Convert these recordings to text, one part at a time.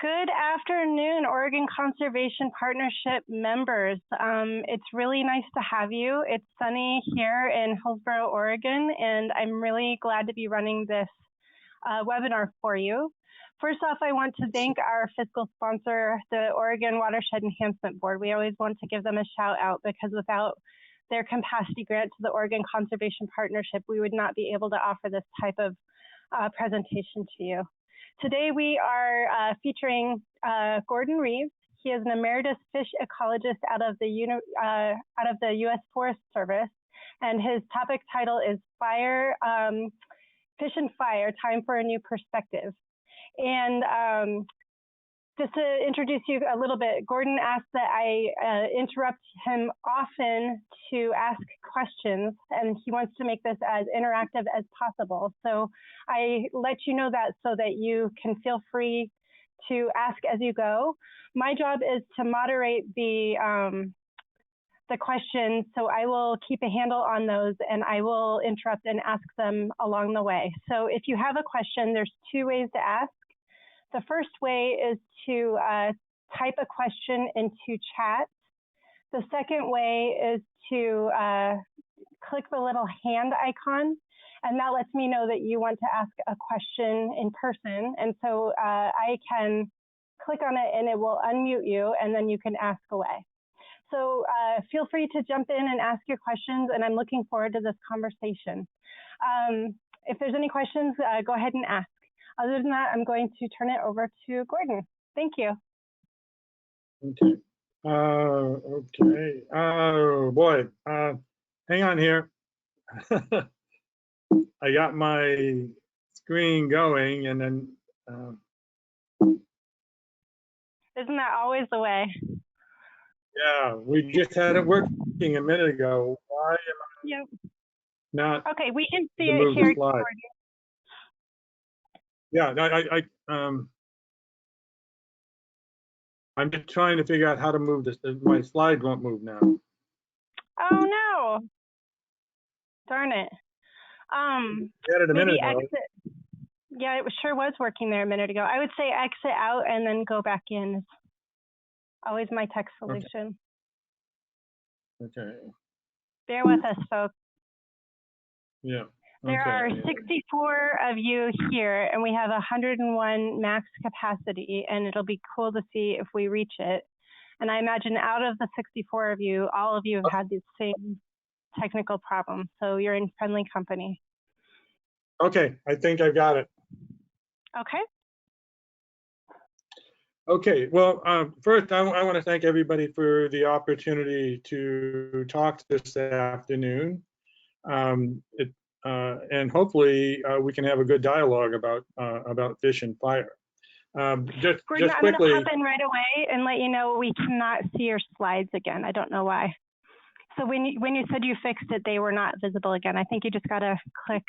Good afternoon, Oregon Conservation Partnership members. It's really nice to have you. It's sunny here in Hillsboro, Oregon, and I'm really glad to be running this webinar for you. First off, I want to thank our fiscal sponsor, the Oregon Watershed Enhancement Board. We always want to give them a shout out because without their capacity grant to the Oregon Conservation Partnership, we would not be able to offer this type of presentation to you. Today we are featuring Gordon Reeves. He is an emeritus fish ecologist out of the U.S. Forest Service, and his topic title is Fish and Fire, Time for a New Perspective. And just to introduce you a little bit, Gordon asked that I interrupt him often to ask questions, and he wants to make this as interactive as possible. So I let you know that so that you can feel free to ask as you go. My job is to moderate the questions, so I will keep a handle on those, and I will interrupt and ask them along the way. So if you have a question, there's two ways to ask. The first way is to type a question into chat. The second way is to click the little hand icon, and that lets me know that you want to ask a question in person. And so I can click on it and it will unmute you, and then you can ask away. So feel free to jump in and ask your questions, and I'm looking forward to this conversation. If there's any questions, go ahead and ask. Other than that, I'm going to turn it over to Gordon. Thank you. Okay. Okay. Oh boy. Hang on here. I got my screen going, and then. Isn't that always the way? Yeah, we just had it working a minute ago. Why am I not? Okay, we can see it here. Yeah, I'm just trying to figure out how to move this. My slide won't move now. Oh no! Darn it. Had it a minute ago. Exit. Yeah, it sure was working there a minute ago. I would say exit out and then go back in. It's always my tech solution. Okay. Bear with us, folks. Yeah. There are 64 of you here, and we have 101 max capacity, and it'll be cool to see if we reach it. And I imagine out of the 64 of you, all of you have had the same technical problem, so you're in friendly company. Okay, I think I've got it. Okay. Okay, well, first I want to thank everybody for the opportunity to talk this afternoon. And hopefully we can have a good dialogue about fish and fire. Gordon, just I'm quickly. going to pop in right away and let you know we cannot see your slides again. I don't know why. So when you said you fixed it, they were not visible again. I think you just got to click.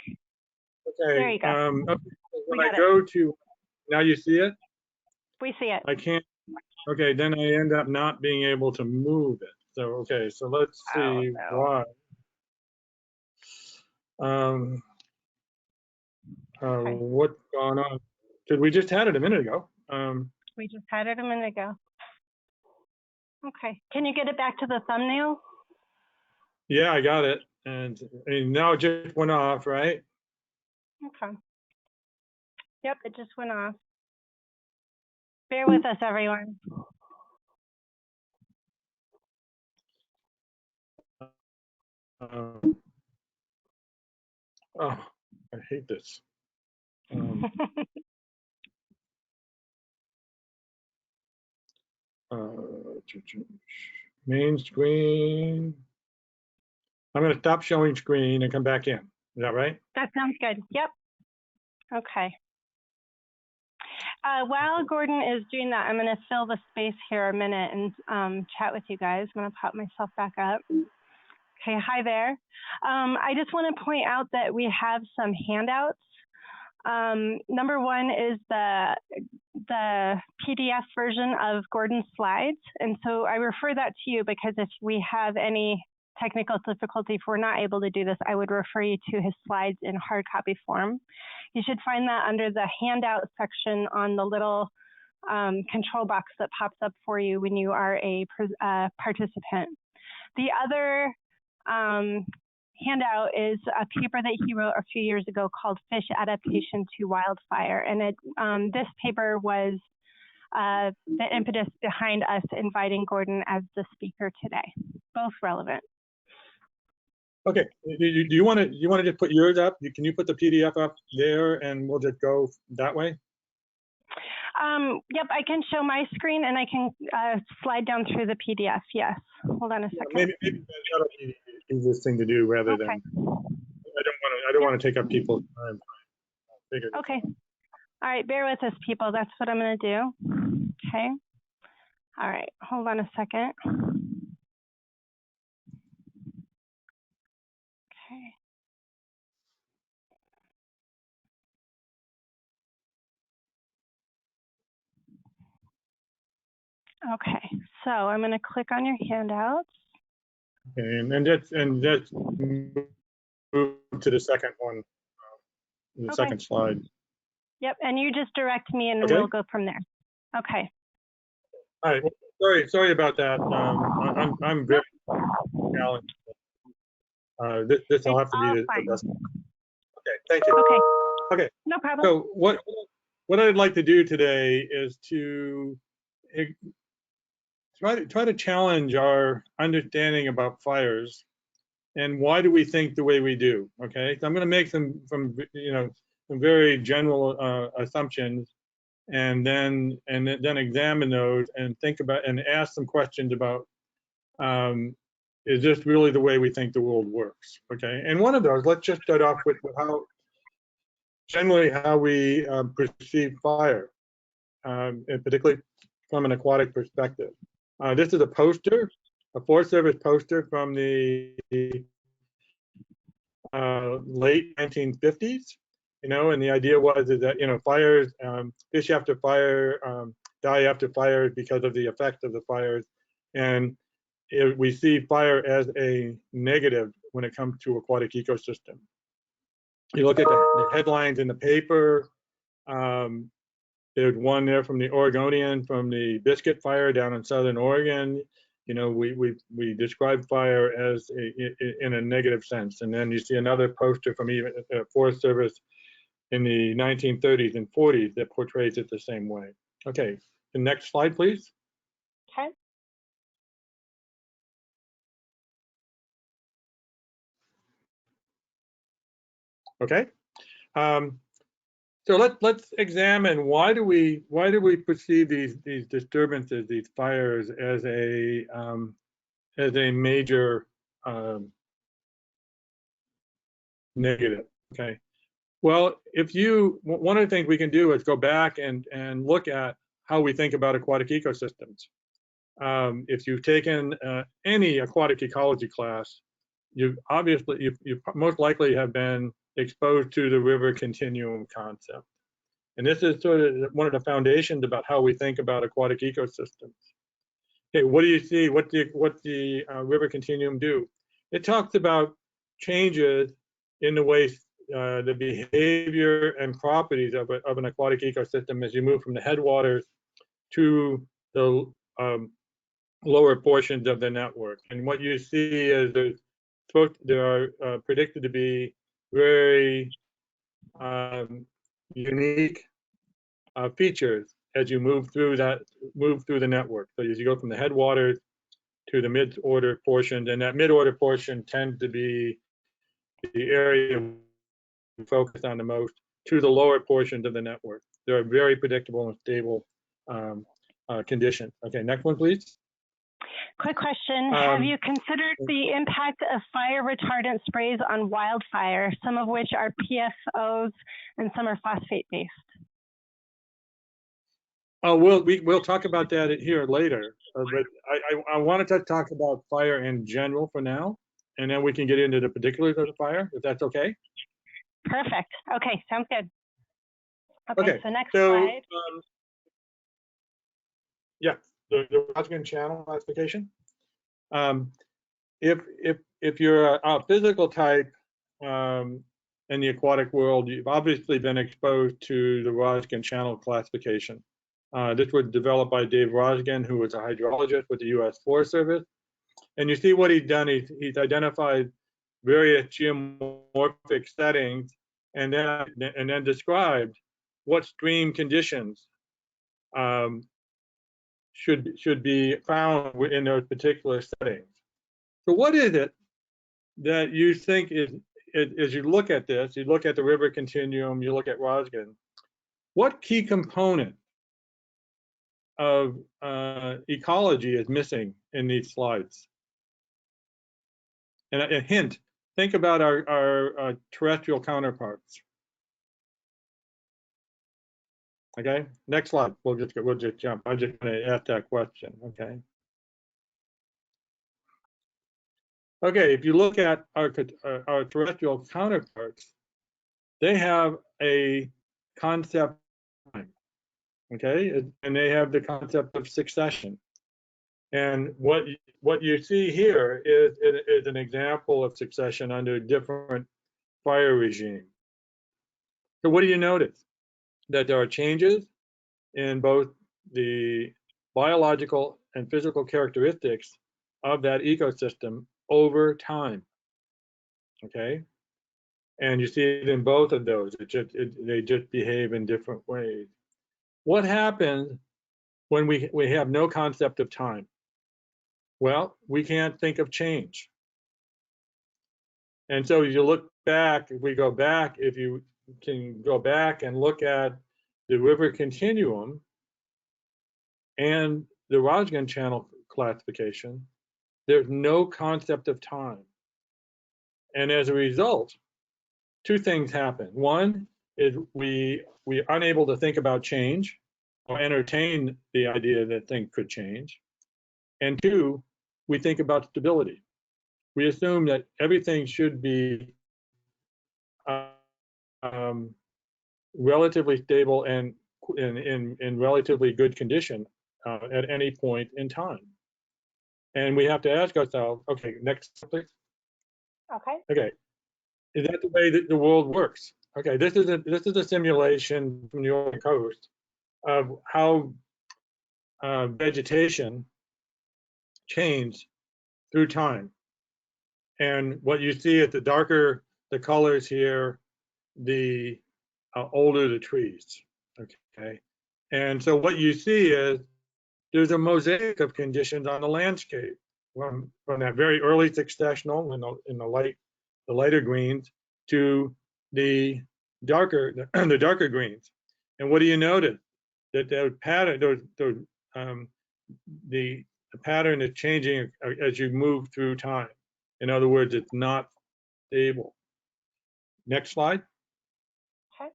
Okay. There you go. Okay. When I go to, now you see it? We see it. I can't. Okay, then I end up not being able to move it. So okay, so let's see why. What's going on? We just had it a minute ago. We just had it a minute ago. Okay. Can you get it back to the thumbnail? Yeah, I got it. And now it just went off, right? Okay. Yep, it just went off. Bear with us, everyone. Oh, I hate this. Main screen. I'm going to stop showing screen and come back in. Is that right? That sounds good. Yep. Okay. While Gordon is doing that, I'm going to fill the space here a minute and chat with you guys. I'm going to pop myself back up. Okay, hi there. I just want to point out that we have some handouts. Number one is the PDF version of Gordon's slides. And so I refer that to you because if we have any technical difficulty, if we're not able to do this, I would refer you to his slides in hard copy form. You should find that under the handout section on the little control box that pops up for you when you are a participant. The other handout is a paper that he wrote a few years ago called Fish Adaptation to Wildfire. And this paper was the impetus behind us inviting Gordon as the speaker today. Both relevant. Okay, do you want to just put yours up? Can you put the PDF up there and we'll just go that way? Yep, I can show my screen and I can slide down through the PDF. Yes. Hold on a second. Maybe that'll be the easiest thing to do rather than. I don't want to take up people's time. Okay. All right, bear with us, people. That's what I'm going to do. Okay. All right, hold on a second. Okay. Okay, so I'm going to click on your handouts. Okay, and that's move to the second one, the second slide. Yep, and you just direct me and we'll go from there. Okay. All right. Well, sorry about that. I'm very challenged. This will have to be the best. Okay, thank you. Okay. No problem. So what I'd like to do today is to try to challenge our understanding about fires and why do we think the way we do. Okay, so I'm going to make some very general assumptions and then examine those and think about and ask some questions about is this really the way we think the world works? Okay, and one of those, let's just start off with how we perceive fire, and particularly from an aquatic perspective. This is a poster, a Forest Service poster from the late 1950s. And the idea was that fires, fish after fire, die after fire because of the effect of the fires, and we see fire as a negative when it comes to aquatic ecosystem. You look at the headlines in the paper. There's one there from the Oregonian, from the Biscuit Fire down in Southern Oregon. We describe fire as in a negative sense. And then you see another poster from even Forest Service in the 1930s and 40s that portrays it the same way. Okay, the next slide, please. Okay. Okay. So let's examine why do we perceive these disturbances, these fires, as a major negative. Okay. Well, one of the things we can do is go back and look at how we think about aquatic ecosystems. If you've taken any aquatic ecology class, you most likely have been exposed to the river continuum concept. And this is sort of one of the foundations about how we think about aquatic ecosystems. Okay, what do you see? What the river continuum do? It talks about changes in the way the behavior and properties of an aquatic ecosystem as you move from the headwaters to the lower portions of the network. And what you see is there are predicted to be very unique features as you move through the network. So as you go from the headwaters to the mid-order portion, and that mid-order portion tends to be the area we focus on the most, to the lower portions of the network. They're very predictable and stable conditions. Okay, next one, please. Quick question. Have you considered the impact of fire retardant sprays on wildfire, some of which are PFOs and some are phosphate-based? Oh, we'll talk about that here later. But I wanted to talk about fire in general for now, and then we can get into the particulars of the fire, if that's okay. Perfect. Okay, sounds good. Okay. So next slide. Yeah, the Roskin channel classification. If you're a physical type in the aquatic world, you've obviously been exposed to the Roskin channel classification. This was developed by Dave Rosgen, who was a hydrologist with the U.S. Forest Service. And you see what he's done. He's identified various geomorphic settings and then described what stream conditions should be found in those particular settings. So what is it that you think is, as you look at this, you look at the river continuum, you look at Rosgen, what key component of ecology is missing in these slides? And a hint, think about our terrestrial counterparts. Okay, next slide. We'll just jump. I'm just going to ask that question. Okay. Okay, if you look at our terrestrial counterparts, they have a concept, okay, and they have the concept of succession. And what you see here is an example of succession under a different fire regime. So what do you notice? That there are changes in both the biological and physical characteristics of that ecosystem over time. Okay, and you see it in both of those. They just behave in different ways. What happens when we have no concept of time? Well, we can't think of change. And so if you look back, if we go back, if you can go back and look at the river continuum and the Rosgen channel classification, there's no concept of time. And as a result, two things happen. One is we are unable to think about change or entertain the idea that things could change. And two, we think about stability. We assume that everything should be relatively stable and in relatively good condition at any point in time. And we have to ask ourselves, okay, next please. Okay. Okay, is that the way that the world works? Okay, this is a simulation from the Oregon coast of how vegetation changed through time. And what you see is the darker the colors here, the older the trees. Okay, and so what you see is there's a mosaic of conditions on the landscape from that very early successional in the lighter greens to the darker greens. And what do you notice? That the pattern the pattern is changing as you move through time. In other words, it's not stable. Next slide. Okay.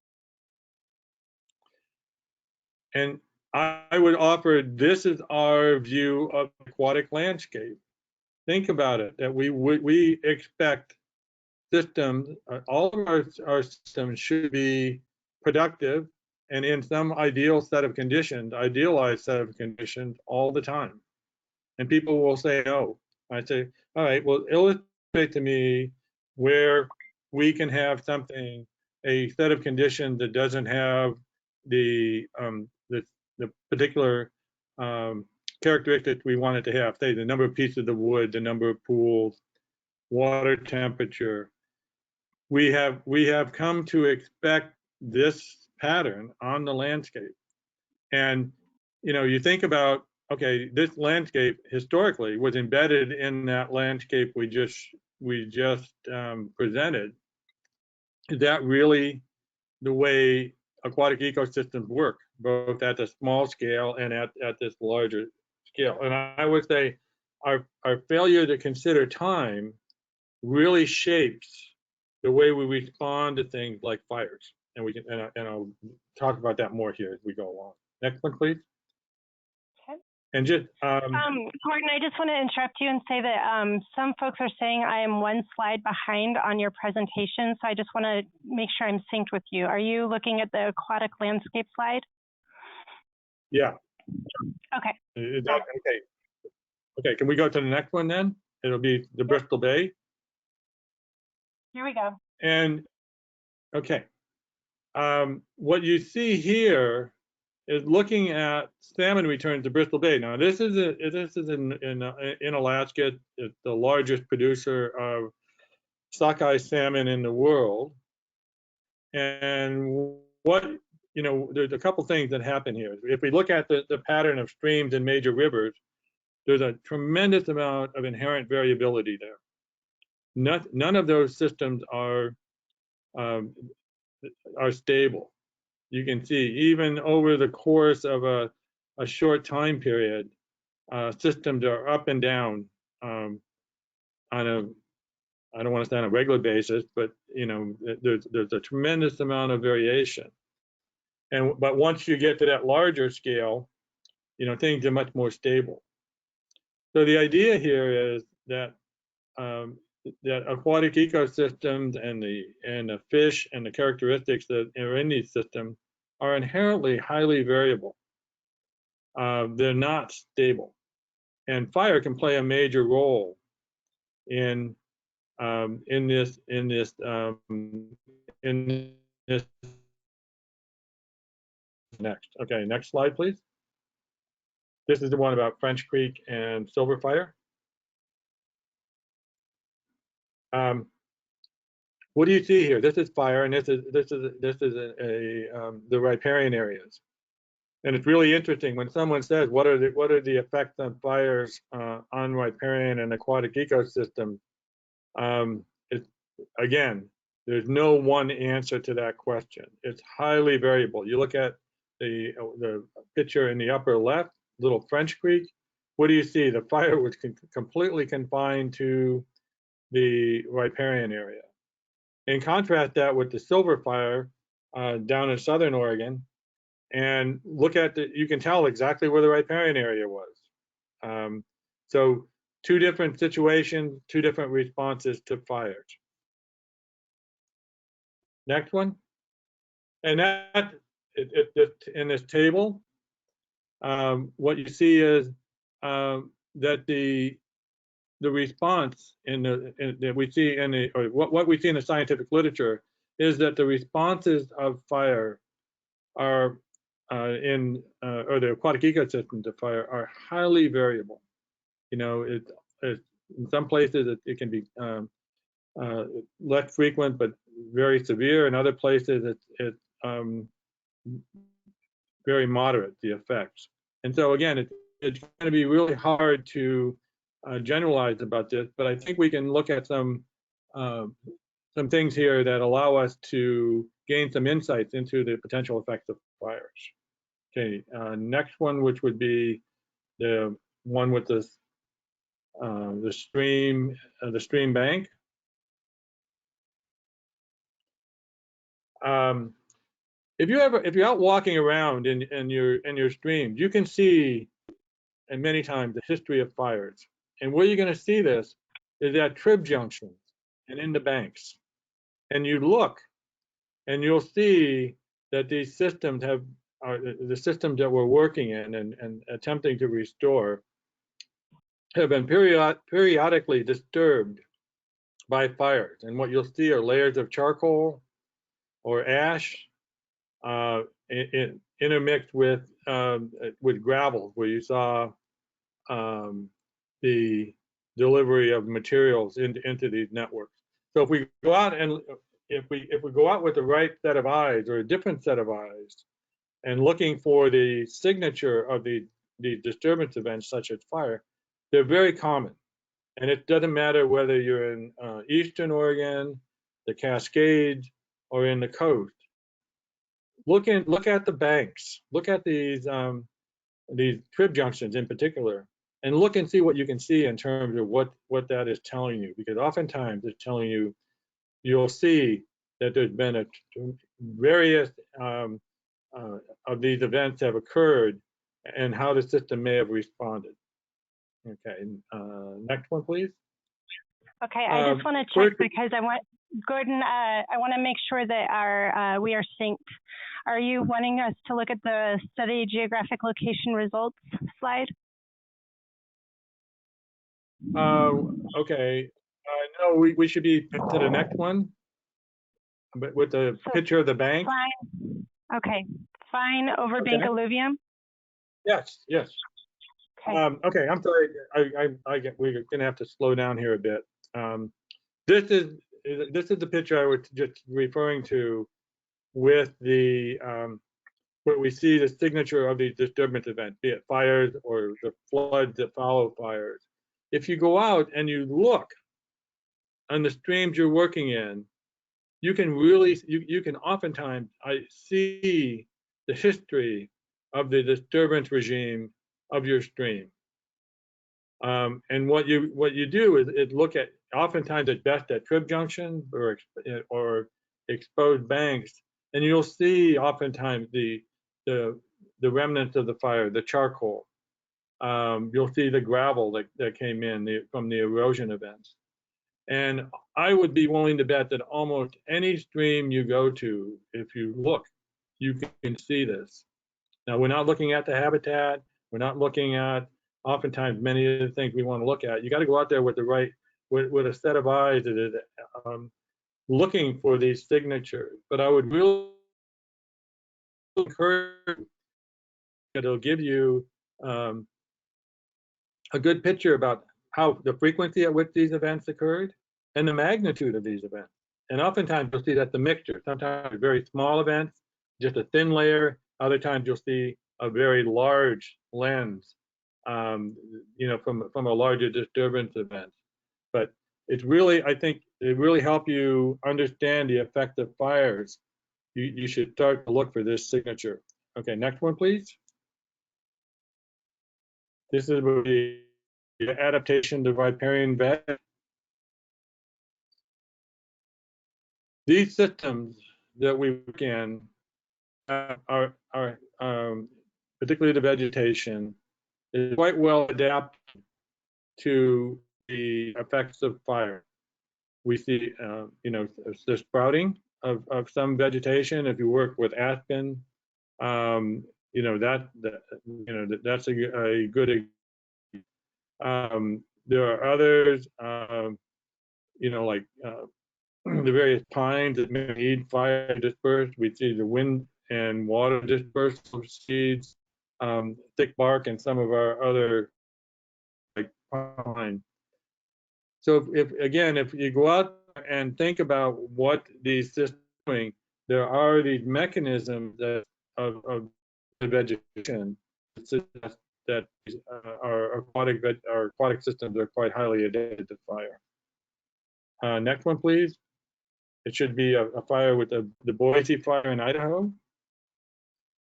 And I would offer, this is our view of aquatic landscape. Think about it, that we expect systems, all of our systems should be productive and in some ideal set of conditions, idealized set of conditions all the time. And people will say no. I say, all right, well, illustrate to me where we can have something, a set of conditions that doesn't have the particular characteristics we want it to have, say the number of pieces of wood, the number of pools, water temperature. We have come to expect this pattern on the landscape. And you think about, okay, this landscape historically was embedded in that landscape we just presented. Is that really the way aquatic ecosystems work, both at the small scale and at this larger scale? And I would say our failure to consider time really shapes the way we respond to things like fires. And we can, and I'll talk about that more here as we go along. Next one, please. Okay. And just Gordon, I just want to interrupt you and say that some folks are saying I am one slide behind on your presentation, so I just want to make sure I'm synced with you. Are you looking at the aquatic landscape slide? Yeah. Okay. Is that okay? Okay, can we go to the next one then? It'll be the Bristol Bay. Here we go. And okay, what you see here is looking at salmon returns to Bristol Bay. Now, this is in Alaska. It's the largest producer of sockeye salmon in the world. And what, there's a couple things that happen here. If we look at the pattern of streams and major rivers, there's a tremendous amount of inherent variability there. None of those systems are stable. You can see even over the course of a short time period, systems are up and down on a, I don't want to say on a regular basis, but there's a tremendous amount of variation. But once you get to that larger scale, things are much more stable. So the idea here is that that aquatic ecosystems and the fish and the characteristics that are in these systems are inherently highly variable. They're not stable, and fire can play a major role in this next. Okay, next slide, please. This is the one about French Creek and Silver Fire. What do you see here? This is fire, and this is the riparian areas. And it's really interesting when someone says, "What are the effects on fires on riparian and aquatic ecosystems?" Again, there's no one answer to that question. It's highly variable. You look at the picture in the upper left, little French Creek. What do you see? The fire was completely confined to the riparian area. In contrast that with the Silver Fire down in southern Oregon, and look at you can tell exactly where the riparian area was. So two different situations, two different responses to fires. Next one. And that in this table, what you see is that the response that we see what we see in the scientific literature is that the responses of fire are or the aquatic ecosystems to fire are highly variable. In some places it can be less frequent but very severe. In other places it's very moderate, the effects. And so again, it's going to be really hard to generalize about this, but I think we can look at some things here that allow us to gain some insights into the potential effects of fires. Okay, next one, which would be the one with the stream bank. If you're out walking around in your streams, you can see, and many times, the history of fires. And where you're going to see this is at trib junctions and in the banks. And you look, and you'll see that these systems the systems that we're working in and attempting to restore have been periodically disturbed by fires. And what you'll see are layers of charcoal or ash intermixed with gravel, where you saw the delivery of materials into these networks. So if we go out and if we go out with the right set of eyes or a different set of eyes and looking for the signature of the disturbance events such as fire, they're very common. And it doesn't matter whether you're in Eastern Oregon, the Cascades, or in the coast. Look at the banks. Look at these trib junctions in particular, and look and see what you can see in terms of what that is telling you. Because oftentimes it's telling you, you'll see that there's been various of these events have occurred and how the system may have responded. Okay, next one, please. Okay, I just want to check because Gordon, I want to make sure that we are synced. Are you wanting us to look at the study geographic location results slide? Okay. No, we should be to the next one, but with the picture of the bank. Slide. Okay, fine over Okay. bank alluvium? Yes, yes. Okay. Okay, I'm sorry. We're gonna have to slow down here a bit. This is the picture I was just referring to with the where we see the signature of these disturbance events, be it fires or the floods that follow fires. If you go out and you look on the streams you're working in, you can really you can oftentimes see the history of the disturbance regime of your stream. And what you do is look at, oftentimes at best, at trib junctions or exposed banks, and you'll see oftentimes the remnants of the fire, the charcoal. You'll see the gravel that came in from the erosion events. And I would be willing to bet that almost any stream you go to, if you look, you can see this. Now, we're not looking at the habitat. We're not looking at, oftentimes, many of the things we want to look at. You got to go out there with the right, with a set of eyes that is looking for these signatures. But I would really encourage you, it'll give you a good picture about how the frequency at which these events occurred and the magnitude of these events. And oftentimes you'll see that's a mixture. Sometimes very small events, just a thin layer. Other times you'll see a very large lens, you know, from a larger disturbance event. But it's really, I think, it really help you understand the effect of fires. You should start to look for this signature. Okay, next one, please. This is the adaptation to riparian bed. These systems that we work in are particularly the vegetation, is quite well adapted to the effects of fire. We see, you know, the sprouting of some vegetation. If you work with aspen, you know that's a good. There are others, you know, like the various pines that may need fire dispersed. We see the wind and water dispersal seeds, thick bark, and some of our other like pine. So if you go out and think about what these systems are doing, there are these mechanisms of the vegetation that our aquatic systems are quite highly adapted to fire. Next one, please. It should be a fire with the Boise fire in Idaho.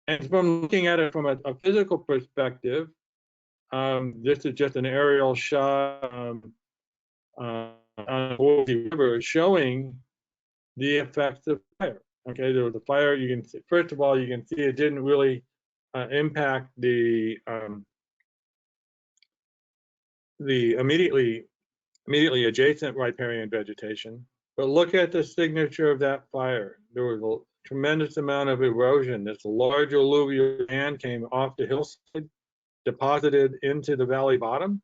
And from looking at it from a physical perspective, this is just an aerial shot on the Boise River showing the effects of fire. Okay, there was a fire. You can see, first of all, you can see it didn't really impact the immediately adjacent riparian vegetation. But look at the signature of that fire. There was a tremendous amount of erosion. This large alluvial land came off the hillside, deposited into the valley bottom.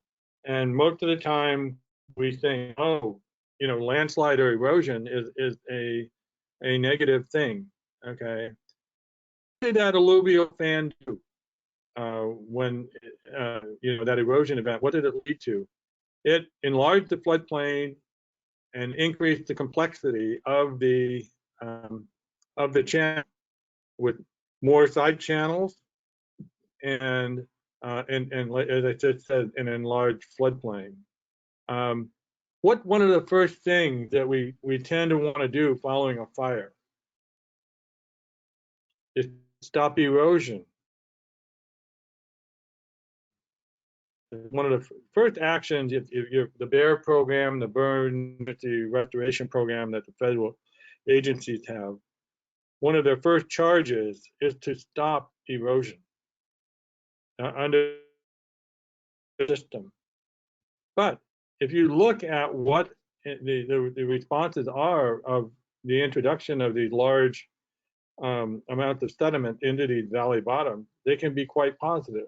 And most of the time we think, oh, you know, landslide or erosion is a negative thing. Okay. What did that alluvial fan do when, you know, that erosion event? What did it lead to? It enlarged the floodplain and increase the complexity of the channel with more side channels and as I just said, an enlarged floodplain. One of the first things that we tend to want to do following a fire is stop erosion. One of the first actions, if the BEAR program, the burn restoration program that the federal agencies have, one of their first charges is to stop erosion under the system. But if you look at what the responses are of the introduction of these large amounts of sediment into these valley bottoms, they can be quite positive.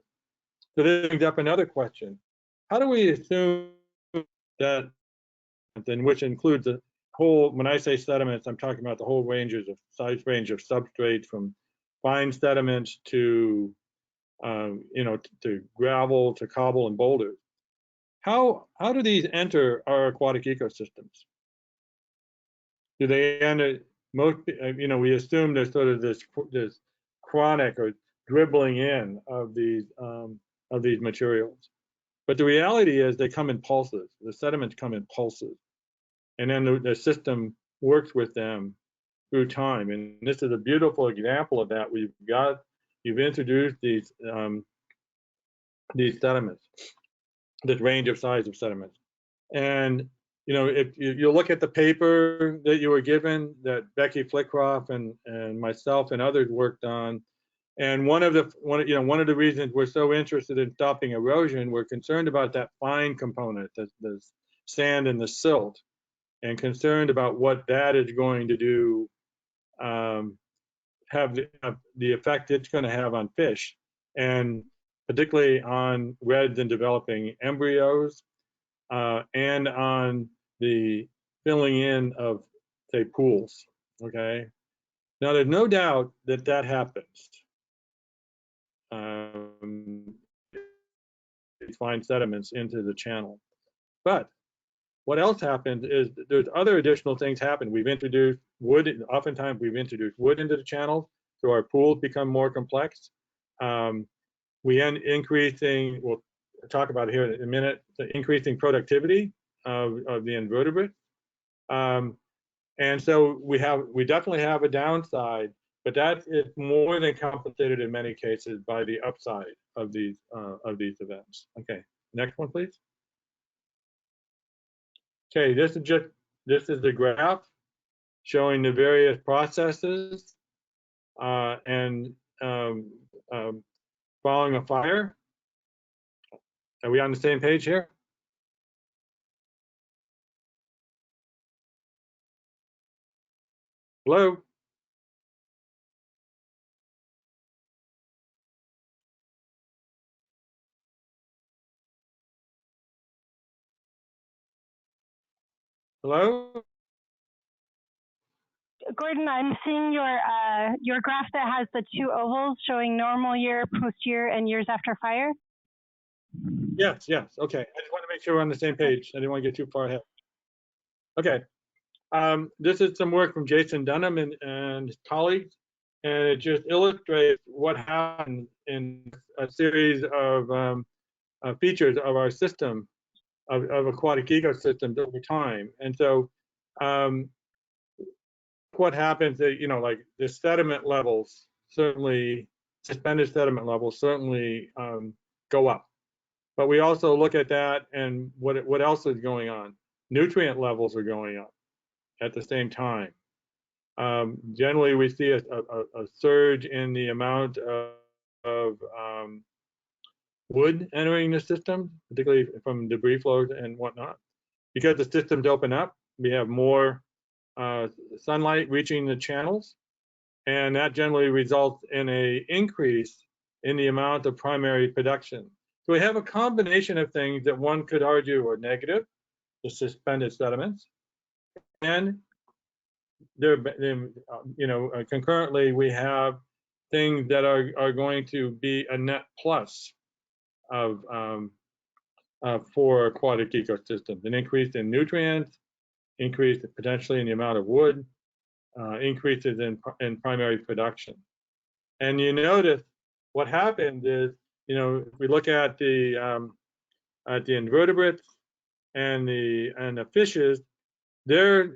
So this brings up another question. How do we assume that, which includes the whole, when I say sediments, I'm talking about the whole size range of substrates from fine sediments to to gravel, to cobble and boulders. How do these enter our aquatic ecosystems? Do they enter most? We assume there's sort of this chronic or dribbling in of these materials, but the reality is they come in pulses. The sediments come in pulses, and then the system works with them through time. And this is a beautiful example of that. You've introduced these sediments, this range of size of sediments. And if you look at the paper that you were given, that Becky Flickroff and myself and others worked on, and one of the reasons we're so interested in stopping erosion, we're concerned about that fine component, the sand and the silt, and concerned about what that is going to do, have the effect it's going to have on fish, and particularly on reds and developing embryos, and on the filling in of, say, pools. Okay. Now, there's no doubt that that happens. Find sediments into the channel. But what else happens is there's other additional things happen. We've introduced wood. Oftentimes, we've introduced wood into the channels, so our pools become more complex. We end increasing. We'll talk about it here in a minute. The increasing productivity of the invertebrates. And so we definitely have a downside, but that is more than compensated in many cases by the upside of these events. Okay, next one, please. Okay, this is the graph showing the various processes and following a fire. Are we on the same page here? Hello? Hello? Gordon, I'm seeing your graph that has the two ovals showing normal year, post year, and years after fire. Yes, okay. I just want to make sure we're on the same page. I didn't want to get too far ahead. Okay. This is some work from Jason Dunham and his colleagues, and it just illustrates what happens in a series of features of our system, of aquatic ecosystems over time. And so what happens is, like the sediment levels, certainly suspended sediment levels certainly go up. But we also look at that and what else is going on? Nutrient levels are going up at the same time. Generally, we see a surge in the amount of wood entering the system, particularly from debris flows and whatnot. Because the systems open up, we have more sunlight reaching the channels, and that generally results in an increase in the amount of primary production. So we have a combination of things that one could argue are negative, the suspended sediments, and concurrently we have things that are going to be a net plus of for aquatic ecosystems, an increase in nutrients, increase potentially in the amount of wood, increases in primary production. And you notice what happens is, if we look at the invertebrates and the fishes, there's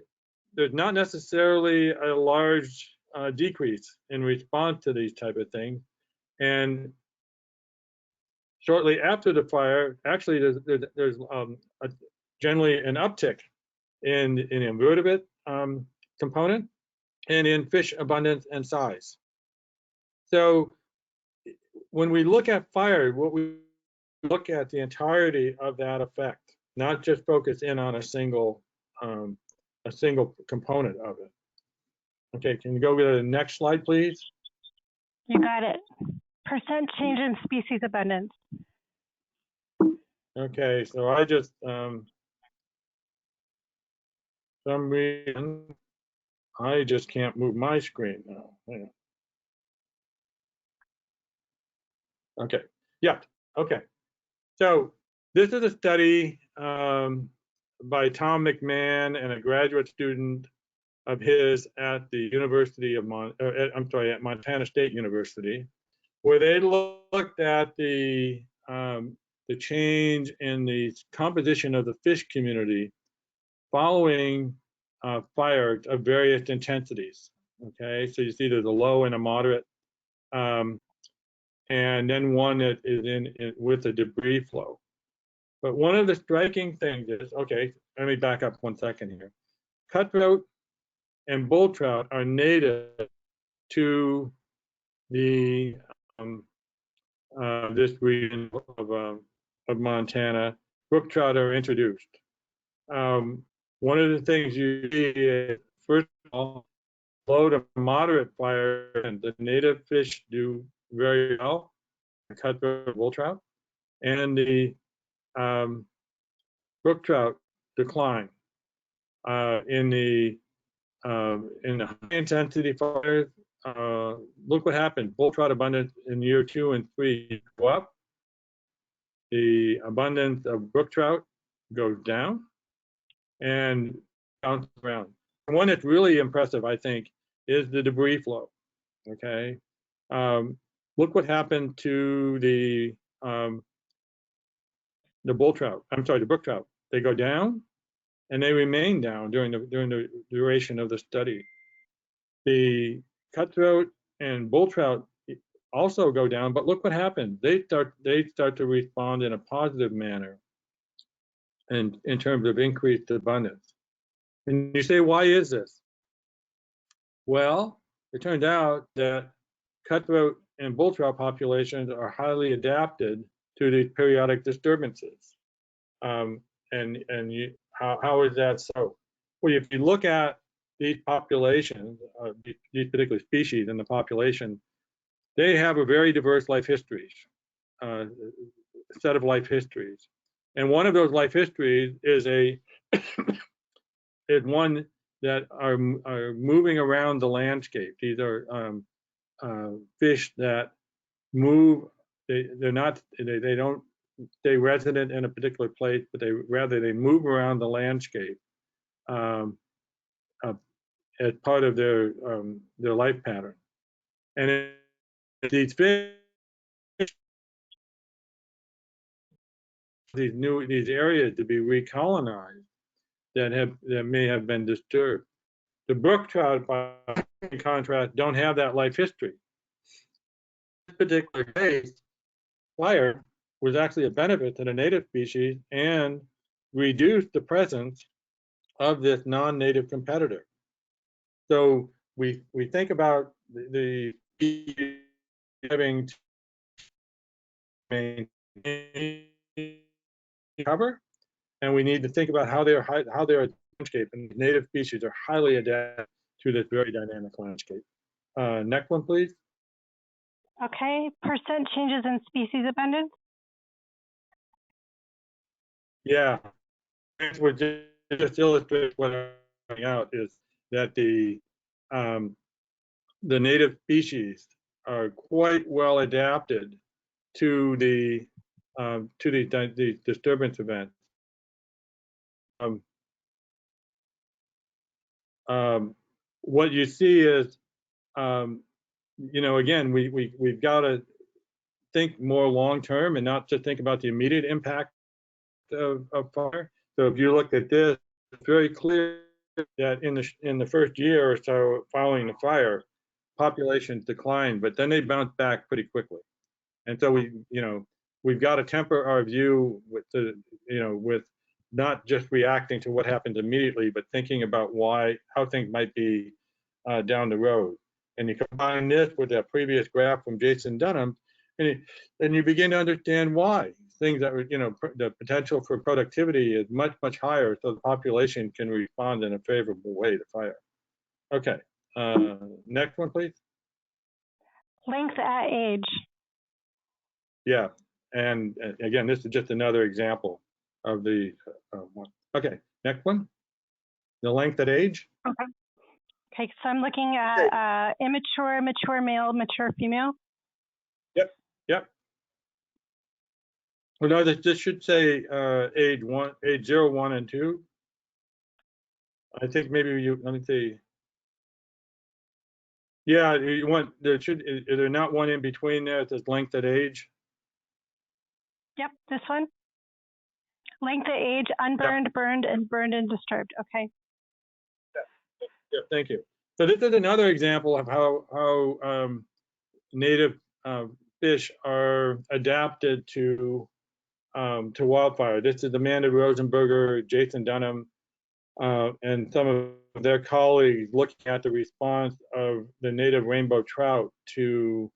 not necessarily a large decrease in response to these type of things. And shortly after the fire, actually there's generally an uptick in invertebrate component and in fish abundance and size. So when we look at fire, what we look at the entirety of that effect, not just focus in on a single component of it. Okay, can you go to the next slide, please? You got it. Percent change in species abundance. Okay, so I just some reason I just can't move my screen now. Okay. Yeah. Okay. So this is a study by Tom McMahon and a graduate student of his at the University of at Montana State University, where they looked at the change in the composition of the fish community following fire of various intensities. Okay, so you see there's a low and a moderate, and then one that is in with a debris flow. But one of the striking things is, okay, let me back up 1 second here. Cutthroat and bull trout are native to the this region of Montana. Brook trout are introduced. One of the things you see is, first of all, low to moderate fire, and the native fish do very well, cutthroat and bull trout, and the brook trout decline in the high intensity fires. Look what happened. Bull trout abundance in year 2 and 3 go up. The abundance of brook trout goes down and bounce around. And one that's really impressive, I think, is the debris flow. Okay, look what happened to the bull trout. I'm sorry, the brook trout. They go down, and they remain down during the duration of the study. The cutthroat and bull trout also go down, but look what happened. They start to respond in a positive manner, and in terms of increased abundance. And you say, why is this? Well, it turns out that cutthroat and bull trout populations are highly adapted to these periodic disturbances. How is that so? Well, if you look at these populations, these particular species in the population, they have a very diverse life histories, set of life histories. And one of those life histories is is one that are moving around the landscape. These are fish that move. They're not. They don't stay resident in a particular place, but they move around the landscape as part of their life pattern. And these fish, these areas to be recolonized that may have been disturbed. The brook trout, by contrast, don't have that life history. In this particular case, fire was actually a benefit to the native species and reduced the presence of this non-native competitor. So we think about the having to maintain cover, and we need to think about how they're landscape, and native species are highly adapted to this very dynamic landscape. Next one, please. Okay, percent changes in species abundance. Yeah, we're just illustrate what I'm pointing out is that the native species are quite well adapted to the disturbance event. What you see is, again, we've got to think more long term and not just think about the immediate impact of fire. So if you look at this, it's very clear that in the first year or so following the fire, populations decline, but then they bounce back pretty quickly. And so we've got to temper our view with not just reacting to what happens immediately, but thinking about how things might be down the road. And you combine this with that previous graph from Jason Dunham, and you begin to understand why things that the potential for productivity is much, much higher, so the population can respond in a favorable way to fire. Okay, next one, please. Length at age. Yeah, and again, this is just another example of the one. Okay, next one. The length at age. Okay. Okay, so I'm looking at immature, mature male, mature female. Yep. Well, no, this should say age 0, 1, and 2. I think maybe let me see. Yeah, you want, is there not one in between there that says length at age? Yep, this one. Length at age, unburned, burned, and burned and disturbed. Okay. Yeah, thank you. So this is another example of how native fish are adapted to wildfire. This is Amanda Rosenberger, Jason Dunham, and some of their colleagues looking at the response of the native rainbow trout to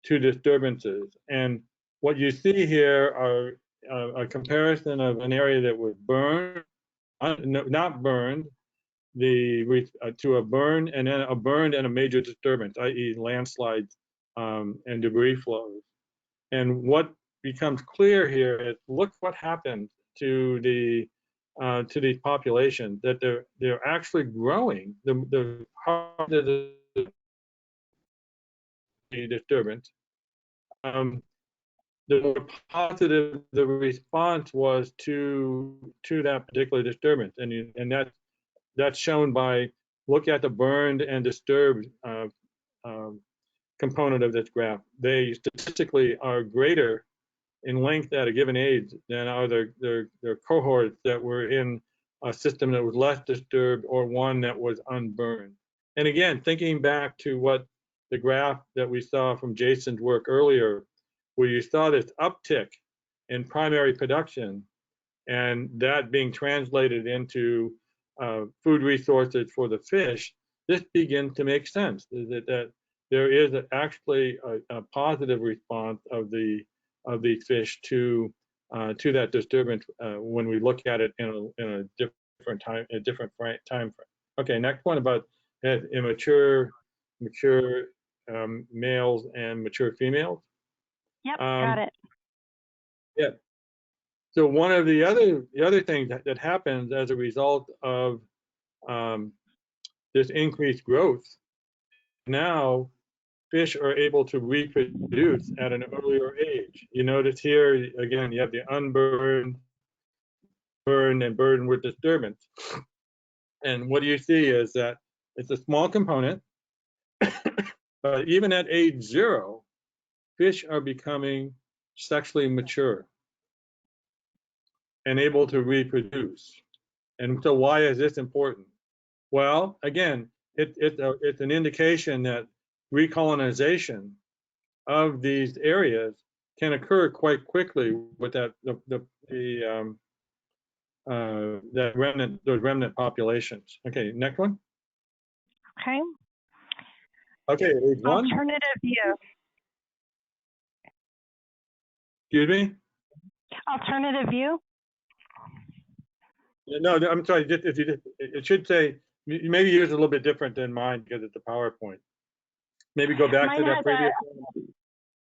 disturbances. And what you see here are a comparison of an area that was burned, not burned, to a burn, and then a burned and a major disturbance, i.e. landslides and debris flows. And what becomes clear here is look what happens to these populations, that they're actually growing. The harder the disturbance, the more positive the response was to that particular disturbance, and that's shown by look at the burned and disturbed um, component of this graph. They statistically are greater in length at a given age than are their cohorts that were in a system that was less disturbed or one that was unburned. And again, thinking back to what the graph that we saw from Jason's work earlier, where you saw this uptick in primary production and that being translated into food resources for the fish, this begins to make sense. That there is actually a positive response of these fish to that disturbance when we look at it in a different time frame. Okay, next one about immature, mature males and mature females. Yep, got it. Yeah. So one of the other things that happens as a result of this increased growth, now fish are able to reproduce at an earlier age. You notice here again, you have the unburned, burned, and burdened with disturbance. And what you see is that it's a small component, but even at age 0, fish are becoming sexually mature and able to reproduce. And so why is this important? Well, again, it's an indication that recolonization of these areas can occur quite quickly with those remnant populations. Okay, next one. Okay. Okay, age 1. Alternative view. Excuse me. Alternative view. No, I'm sorry. It should say, maybe yours is a little bit different than mine because it's a PowerPoint. Maybe go back to that previous one.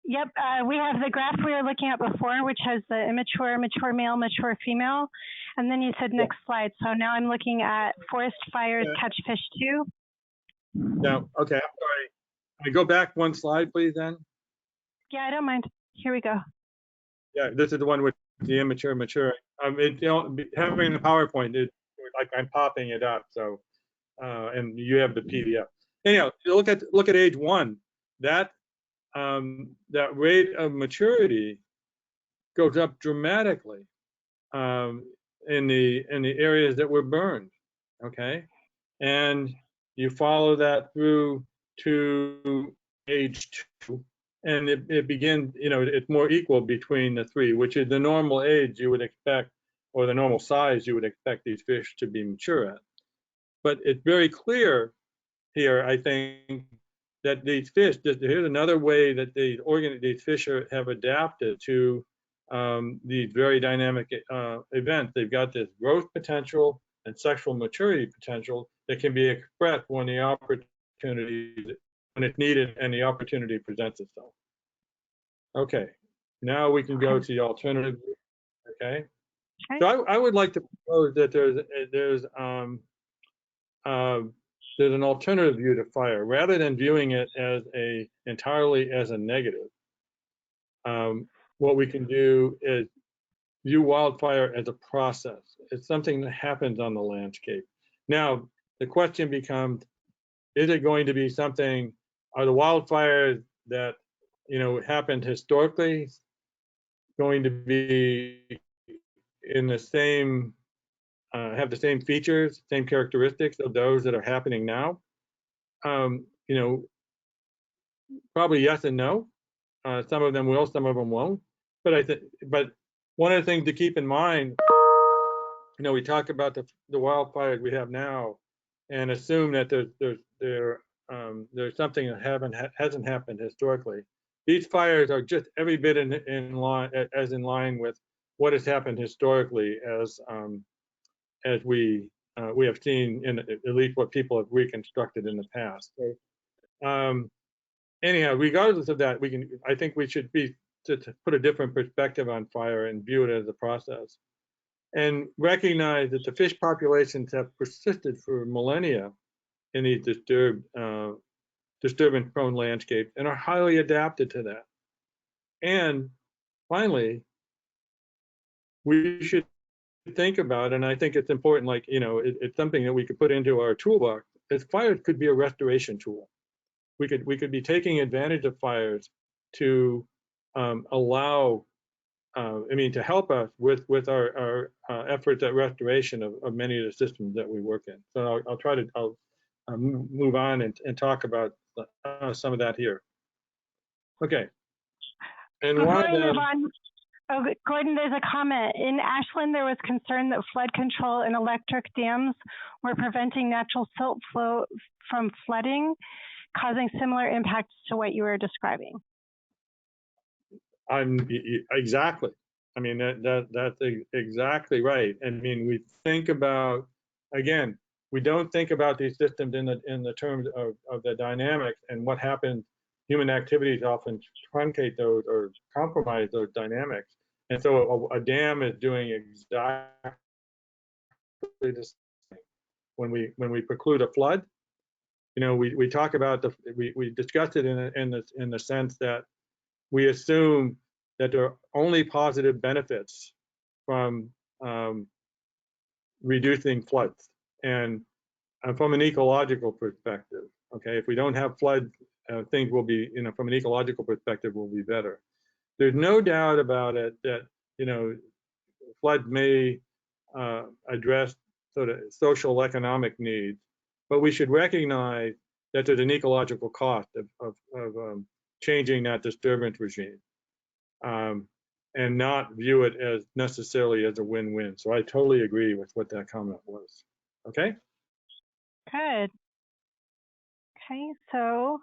Yep, we have the graph we were looking at before, which has the immature, mature male, mature female, and then you said next slide. So now I'm looking at forest fires catch fish too. No, okay, I'm sorry. Can we go back one slide, please, then? Yeah, I don't mind. Here we go. Yeah, this is the one with the immature, mature. Having the PowerPoint, like I'm popping it up. So, and you have the PDF. Anyhow, look at age 1. That rate of maturity goes up dramatically in the areas that were burned. Okay, and you follow that through to age 2. And it begins, it's more equal between the 3, which is the normal age you would expect, or the normal size you would expect these fish to be mature at. But it's very clear here, I think, that these fish, here's another way that these fish have adapted to these very dynamic events. They've got this growth potential and sexual maturity potential that can be expressed when it's needed and the opportunity presents itself. Okay, now we can go to the alternative. Okay, so I would like to propose that there's an alternative view to fire, rather than viewing it as entirely as a negative. what we can do is view wildfire as a process. It's something that happens on the landscape. Now, the question becomes, is it going to be something, are the wildfires that, happened historically going to be in the same, have the same features, same characteristics of those that are happening now? Probably yes and no. Some of them will, some of them won't. But one of the things to keep in mind, we talk about the wildfires we have now, and assume that there's something that hasn't happened historically. These fires are just every bit in line with what has happened historically, as we have seen in at least what people have reconstructed in the past. So, anyhow, regardless of that, I think we should to put a different perspective on fire and view it as a process, and recognize that the fish populations have persisted for millennia in these disturbance-prone landscapes and are highly adapted to that. And finally, we should think about, and I think it's important, it's something that we could put into our toolbox, is fires could be a restoration tool. We could be taking advantage of fires to allow, to help us with our efforts at restoration of many of the systems that we work in. So I'll move on and talk about some of that here. Okay. And before I move on, Gordon, there's a comment. In Ashland, there was concern that flood control and electric dams were preventing natural silt flow from flooding, causing similar impacts to what you were describing. Exactly. That's exactly right. We think about, again, we don't think about these systems in the terms of the dynamics, and what happens. Human activities often truncate those or compromise those dynamics. And so a dam is doing exactly the same. When we preclude a flood, we talk about we discussed it in the sense that we assume that there are only positive benefits from reducing floods, and from an ecological perspective. Okay, if we don't have floods, things will be, from an ecological perspective, will be better. There's no doubt about it that floods may address sort of social economic needs, but we should recognize that there's an ecological cost of changing that disturbance regime, and not view it as necessarily as a win-win. So I totally agree with what that comment was. Okay. Good. Okay, so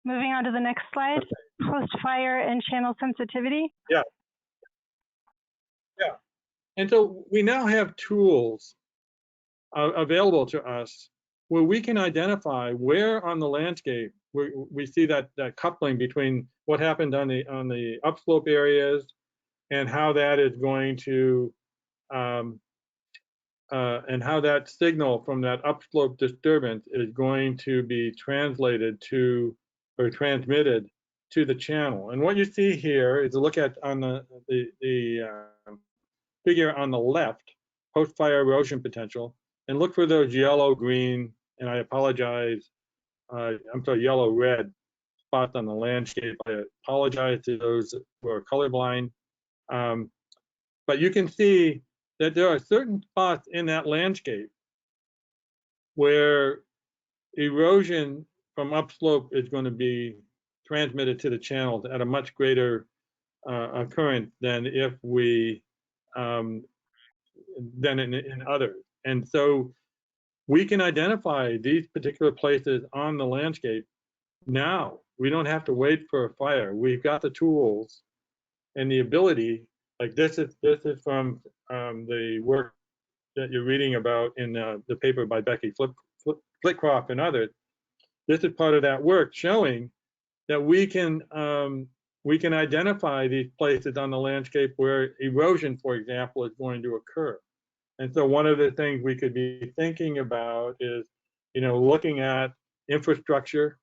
moving on to the next slide, post-fire and channel sensitivity. Yeah. And so we now have tools available to us where we can identify where on the landscape we see that coupling between what happened on the upslope areas and how that is going to and how that signal from that upslope disturbance is going to be translated to or transmitted to the channel. And what you see here is a look at on the figure on the left, post-fire erosion potential, and look for those yellow, green, and I apologize, I'm sorry, yellow-red spots on the landscape. I apologize to those who are colorblind. But you can see that there are certain spots in that landscape where erosion from upslope is going to be transmitted to the channels at a much greater occurrence than if we than in others. And so we can identify these particular places on the landscape now. We don't have to wait for a fire. We've got the tools and the ability. Like this is from the work that you're reading about in the paper by Becky Flitcroft and others. This is part of that work showing that we can identify these places on the landscape where erosion, for example, is going to occur. And so one of the things we could be thinking about is, looking at infrastructure,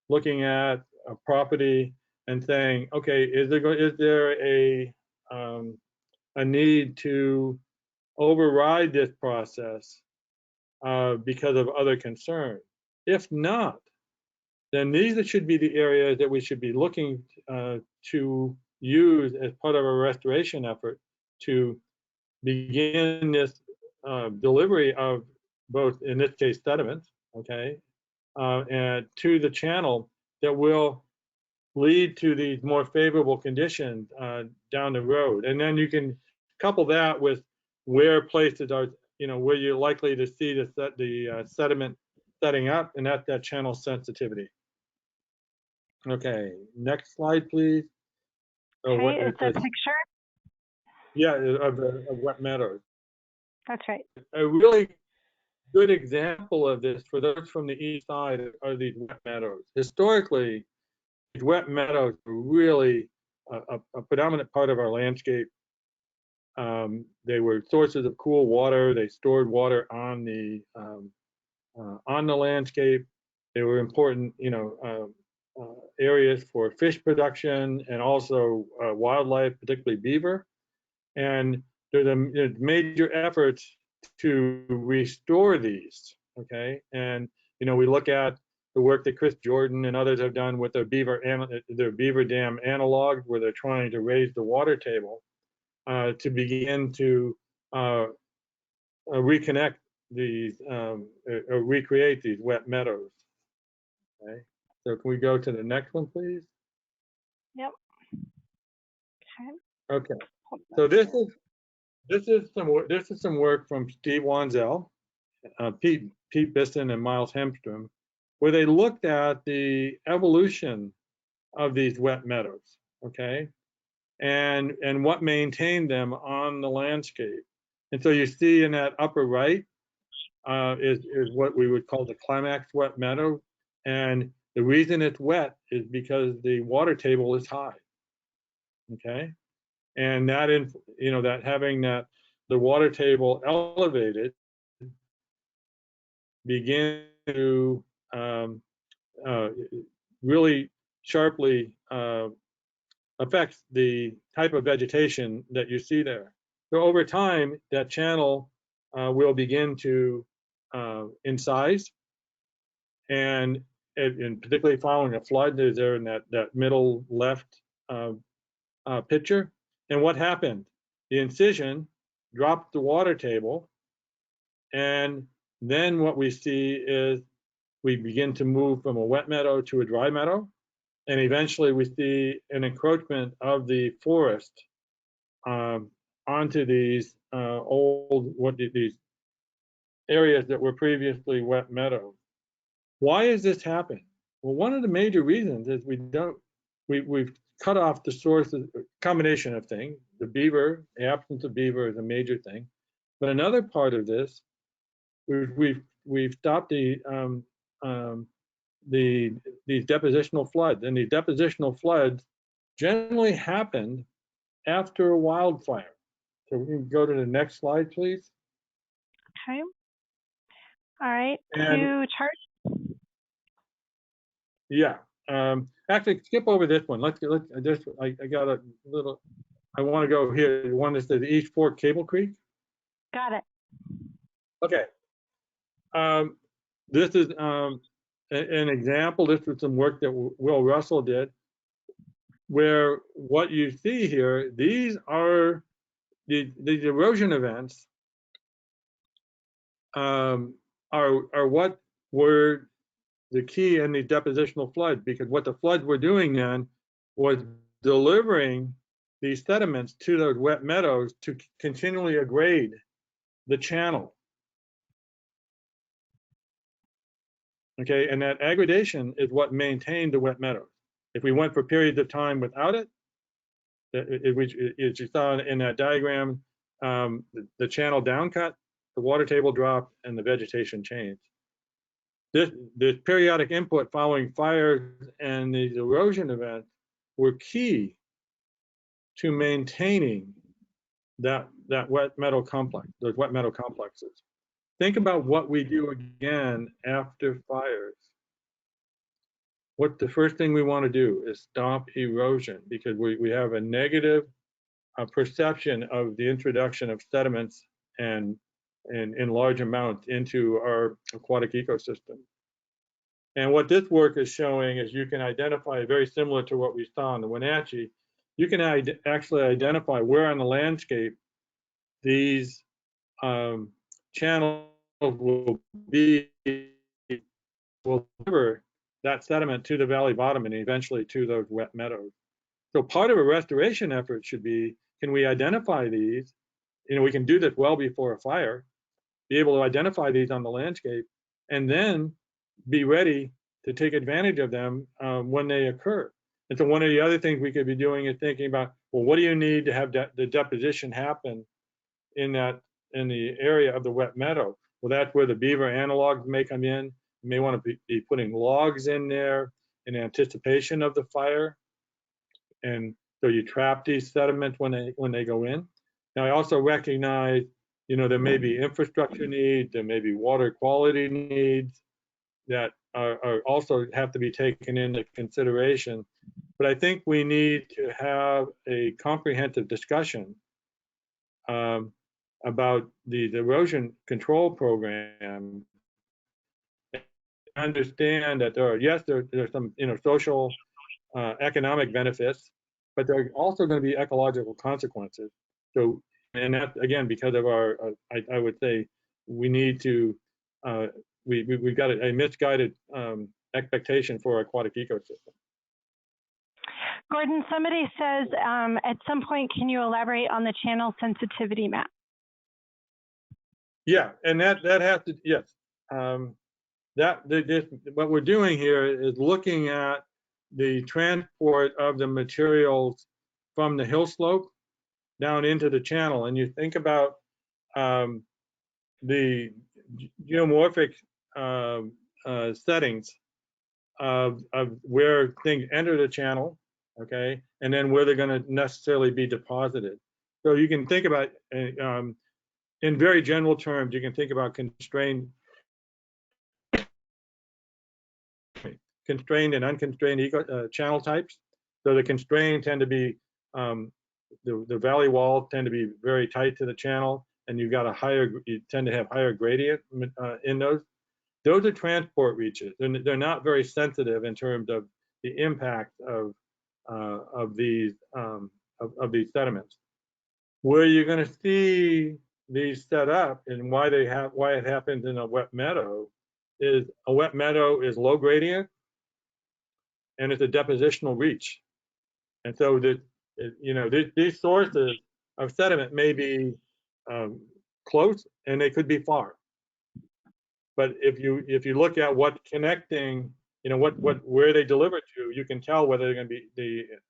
looking at property, and saying, okay, is there a need to override this process because of other concerns? If not, then these should be the areas that we should be looking to use as part of a restoration effort to begin this delivery of both, in this case, sediments, okay, and to the channel that will lead to these more favorable conditions down the road. And then you can couple that with where places are, where you're likely to see the sediment setting up, and that's that channel sensitivity. Okay, next slide, please. Okay, it's a picture. Yeah, of wet meadows. That's right. A really good example of this for those from the east side are these wet meadows. Historically, these wet meadows were really a predominant part of our landscape. They were sources of cool water. They stored water on the landscape. They were important, areas for fish production and also wildlife, particularly beaver. And there's major efforts to restore these. Okay, and we look at the work that Chris Jordan and others have done with their beaver dam analogs, where they're trying to raise the water table to begin to reconnect these or recreate these wet meadows. Okay, so can we go to the next one, please? Yep. Okay. So this is some work from Steve Wanzel, Pete Bisson, and Miles Hemstrom, where they looked at the evolution of these wet meadows. Okay, and what maintained them on the landscape. And so you see in that upper right is what we would call the climax wet meadow. And the reason it's wet is because the water table is high. Okay, and that that having the water table elevated begin to really sharply affects the type of vegetation that you see there. So over time, that channel will begin to incise, and particularly following a flood, is there in that middle left picture. And what happened? The incision dropped the water table, and then what we see is we begin to move from a wet meadow to a dry meadow, and eventually we see an encroachment of the forest onto these these areas that were previously wet meadows. Why is this happening? Well, one of the major reasons is we've cut off the sources, combination of things. The absence of beaver is a major thing, but another part of this, we've stopped these depositional floods, and these depositional floods generally happened after a wildfire. So we can go to the next slide, please. Okay. All right. And, to chart. Yeah. Actually, skip over this one. Let's just. I got a little. I want to go here. The one that says East Fork Cable Creek. Got it. Okay. This is an example. This was some work that Will Russell did, where what you see here, these are the erosion events are what were the key in the depositional floods, because what the floods were doing then was delivering these sediments to those wet meadows to continually agrade the channel. Okay, and that aggradation is what maintained the wet meadows. If we went for periods of time without it, as you saw in that diagram, the channel downcut, the water table dropped, and the vegetation changed. This periodic input following fires and these erosion events were key to maintaining that wet meadow complex, those wet meadow complexes. Think about what we do again after fires. what the first thing we want to do is stop erosion, because we have a negative perception of the introduction of sediments and in large amounts into our aquatic ecosystem. And what this work is showing is you can identify, very similar to what we saw in the Wenatchee, you can actually identify where on the landscape these channels will be, will deliver that sediment to the valley bottom and eventually to those wet meadows. So part of a restoration effort should be, can we identify these? You know, we can do this well before a fire, be able to identify these on the landscape, and then be ready to take advantage of them when they occur. And so one of the other things we could be doing is thinking about, well, what do you need to have the deposition happen in the area of the wet meadow? Well, that's where the beaver analogs may come in. You may want to be putting logs in there in anticipation of the fire. And so you trap these sediments when they go in. Now, I also recognize, you know, there may be infrastructure needs, there may be water quality needs that are also have to be taken into consideration. But I think we need to have a comprehensive discussion about the erosion control program. Understand that there's some, you know, social, economic benefits, but there are also going to be ecological consequences. So, and that again, because of our, I would say, we need to, we've got a misguided expectation for our aquatic ecosystem. Gordon, somebody says, at some point, can you elaborate on the channel sensitivity map? Yeah, and that has to, yes. What we're doing here is looking at the transport of the materials from the hill slope down into the channel. And you think about the geomorphic settings of where things enter the channel, okay, and then where they're going to necessarily be deposited. So you can think about, in very general terms, you can think about constrained and unconstrained channel types. So the constrained tend to be, the valley walls tend to be very tight to the channel, and you tend to have higher gradient in those. Those are transport reaches, and they're not very sensitive in terms of the impact of these sediments. Where you're going to see these set up, and why it happens in a wet meadow, is a wet meadow is low gradient, and it's a depositional reach. And so these sources of sediment may be close, and they could be far. But if you look at what's connecting, you know, where they deliver to, you can tell whether they're going to be,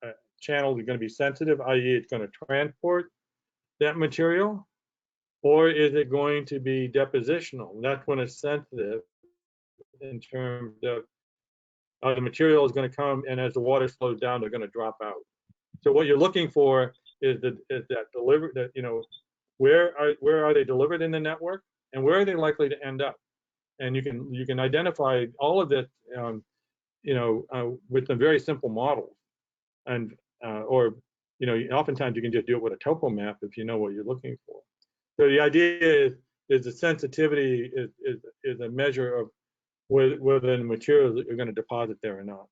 the channel is going to be sensitive, i.e., it's going to transport that material, or is it going to be depositional? And that's when it's sensitive in terms of the material is going to come, and as the water slows down, they're going to drop out. So what you're looking for is that you know, where are they delivered in the network, and where are they likely to end up? And you can identify all of this, you know, with some very simple models, and or you know, oftentimes you can just do it with a topo map if you know what you're looking for. So the idea is the sensitivity is a measure of whether the materials that you're going to deposit there or not.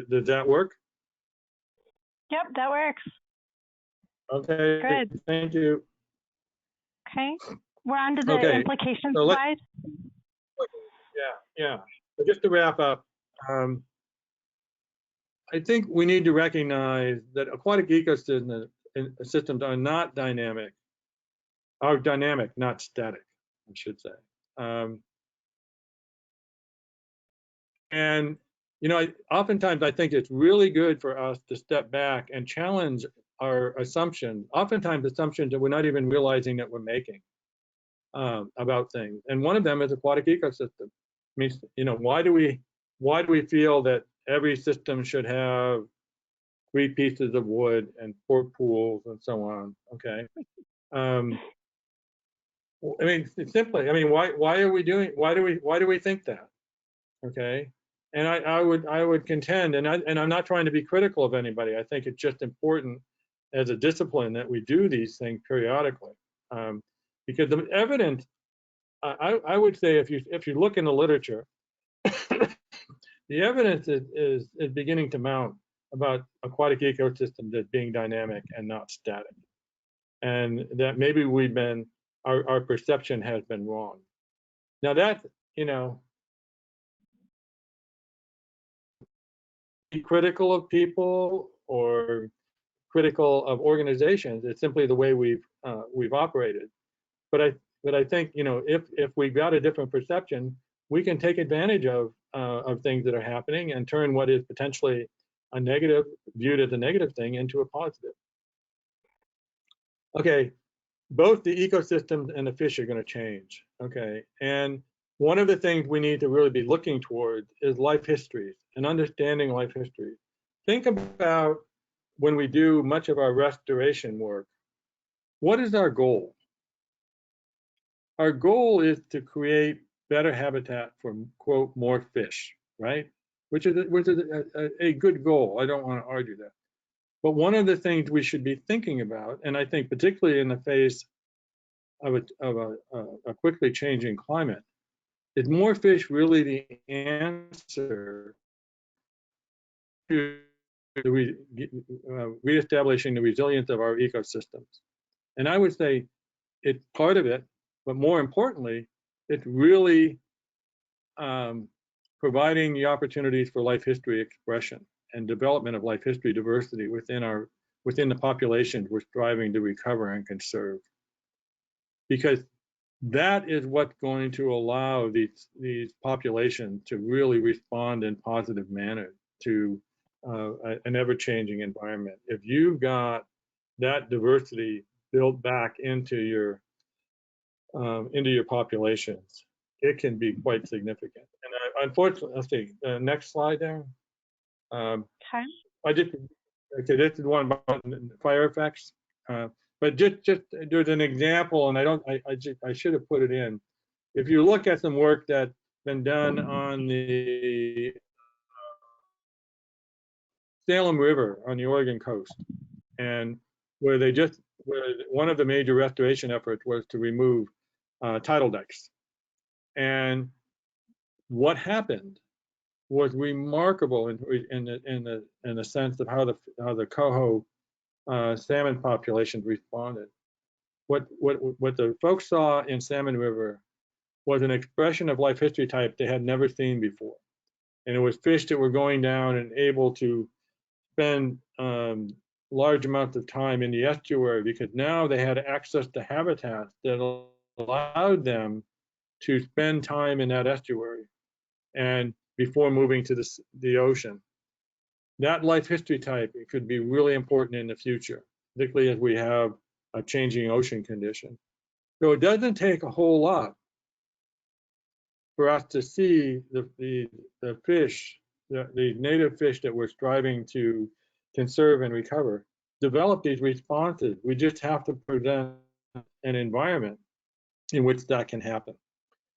Does that work? Yep, that works. Okay. Good. Thank you. Okay. We're on to the implications slide. Yeah. So just to wrap up, I think we need to recognize that aquatic ecosystems are not dynamic, are dynamic, not static, I should say. And you know, oftentimes I think it's really good for us to step back and challenge our assumptions, oftentimes assumptions that we're not even realizing that we're making about things. And one of them is aquatic ecosystem. I mean, you know, why do we feel that every system should have 3 pieces of wood and 4 pools and so on? Okay. I mean, simply, I mean, why do we think that? Okay. And I would contend, and I'm not trying to be critical of anybody. I think it's just important as a discipline that we do these things periodically, because the evidence, I would say, if you look in the literature, the evidence is beginning to mount about aquatic ecosystems as being dynamic and not static, and that maybe our perception has been wrong. Now that, be critical of people or critical of organizations. It's simply the way we've operated. But I think, if we've got a different perception, we can take advantage of things that are happening and turn what is potentially a negative, viewed as a negative thing, into a positive. Okay, both the ecosystems and the fish are going to change. Okay, and one of the things we need to really be looking towards is life histories and understanding life histories. Think about when we do much of our restoration work, what is our goal? Our goal is to create better habitat for, quote, more fish, right? Which is a good goal. I don't want to argue that. But one of the things we should be thinking about, and I think particularly in the face of a quickly changing climate, is more fish really the answer to reestablishing the resilience of our ecosystems? And I would say it's part of it, but more importantly, it's really providing the opportunities for life history expression and development of life history diversity within the populations we're striving to recover and conserve. Because that is what's going to allow these populations to really respond in positive manner to an ever-changing environment. If you've got that diversity built back into your populations, it can be quite significant. And unfortunately, let's see, next slide there. Okay. Okay, this is one about fire effects. But just there's an example, and I should have put it in. If you look at some work that's been done on the Salem River on the Oregon coast, and where one of the major restoration efforts was to remove tidal decks. And what happened was remarkable in the sense of how the coho salmon populations responded. What the folks saw in Salmon River was an expression of life history type they had never seen before, and it was fish that were going down and able to spend large amounts of time in the estuary because now they had access to habitats that allowed them to spend time in that estuary and before moving to the ocean. That life history type, it could be really important in the future, particularly as we have a changing ocean condition. So it doesn't take a whole lot for us to see the fish, the native fish that we're striving to conserve and recover, develop these responses. We just have to present an environment in which that can happen.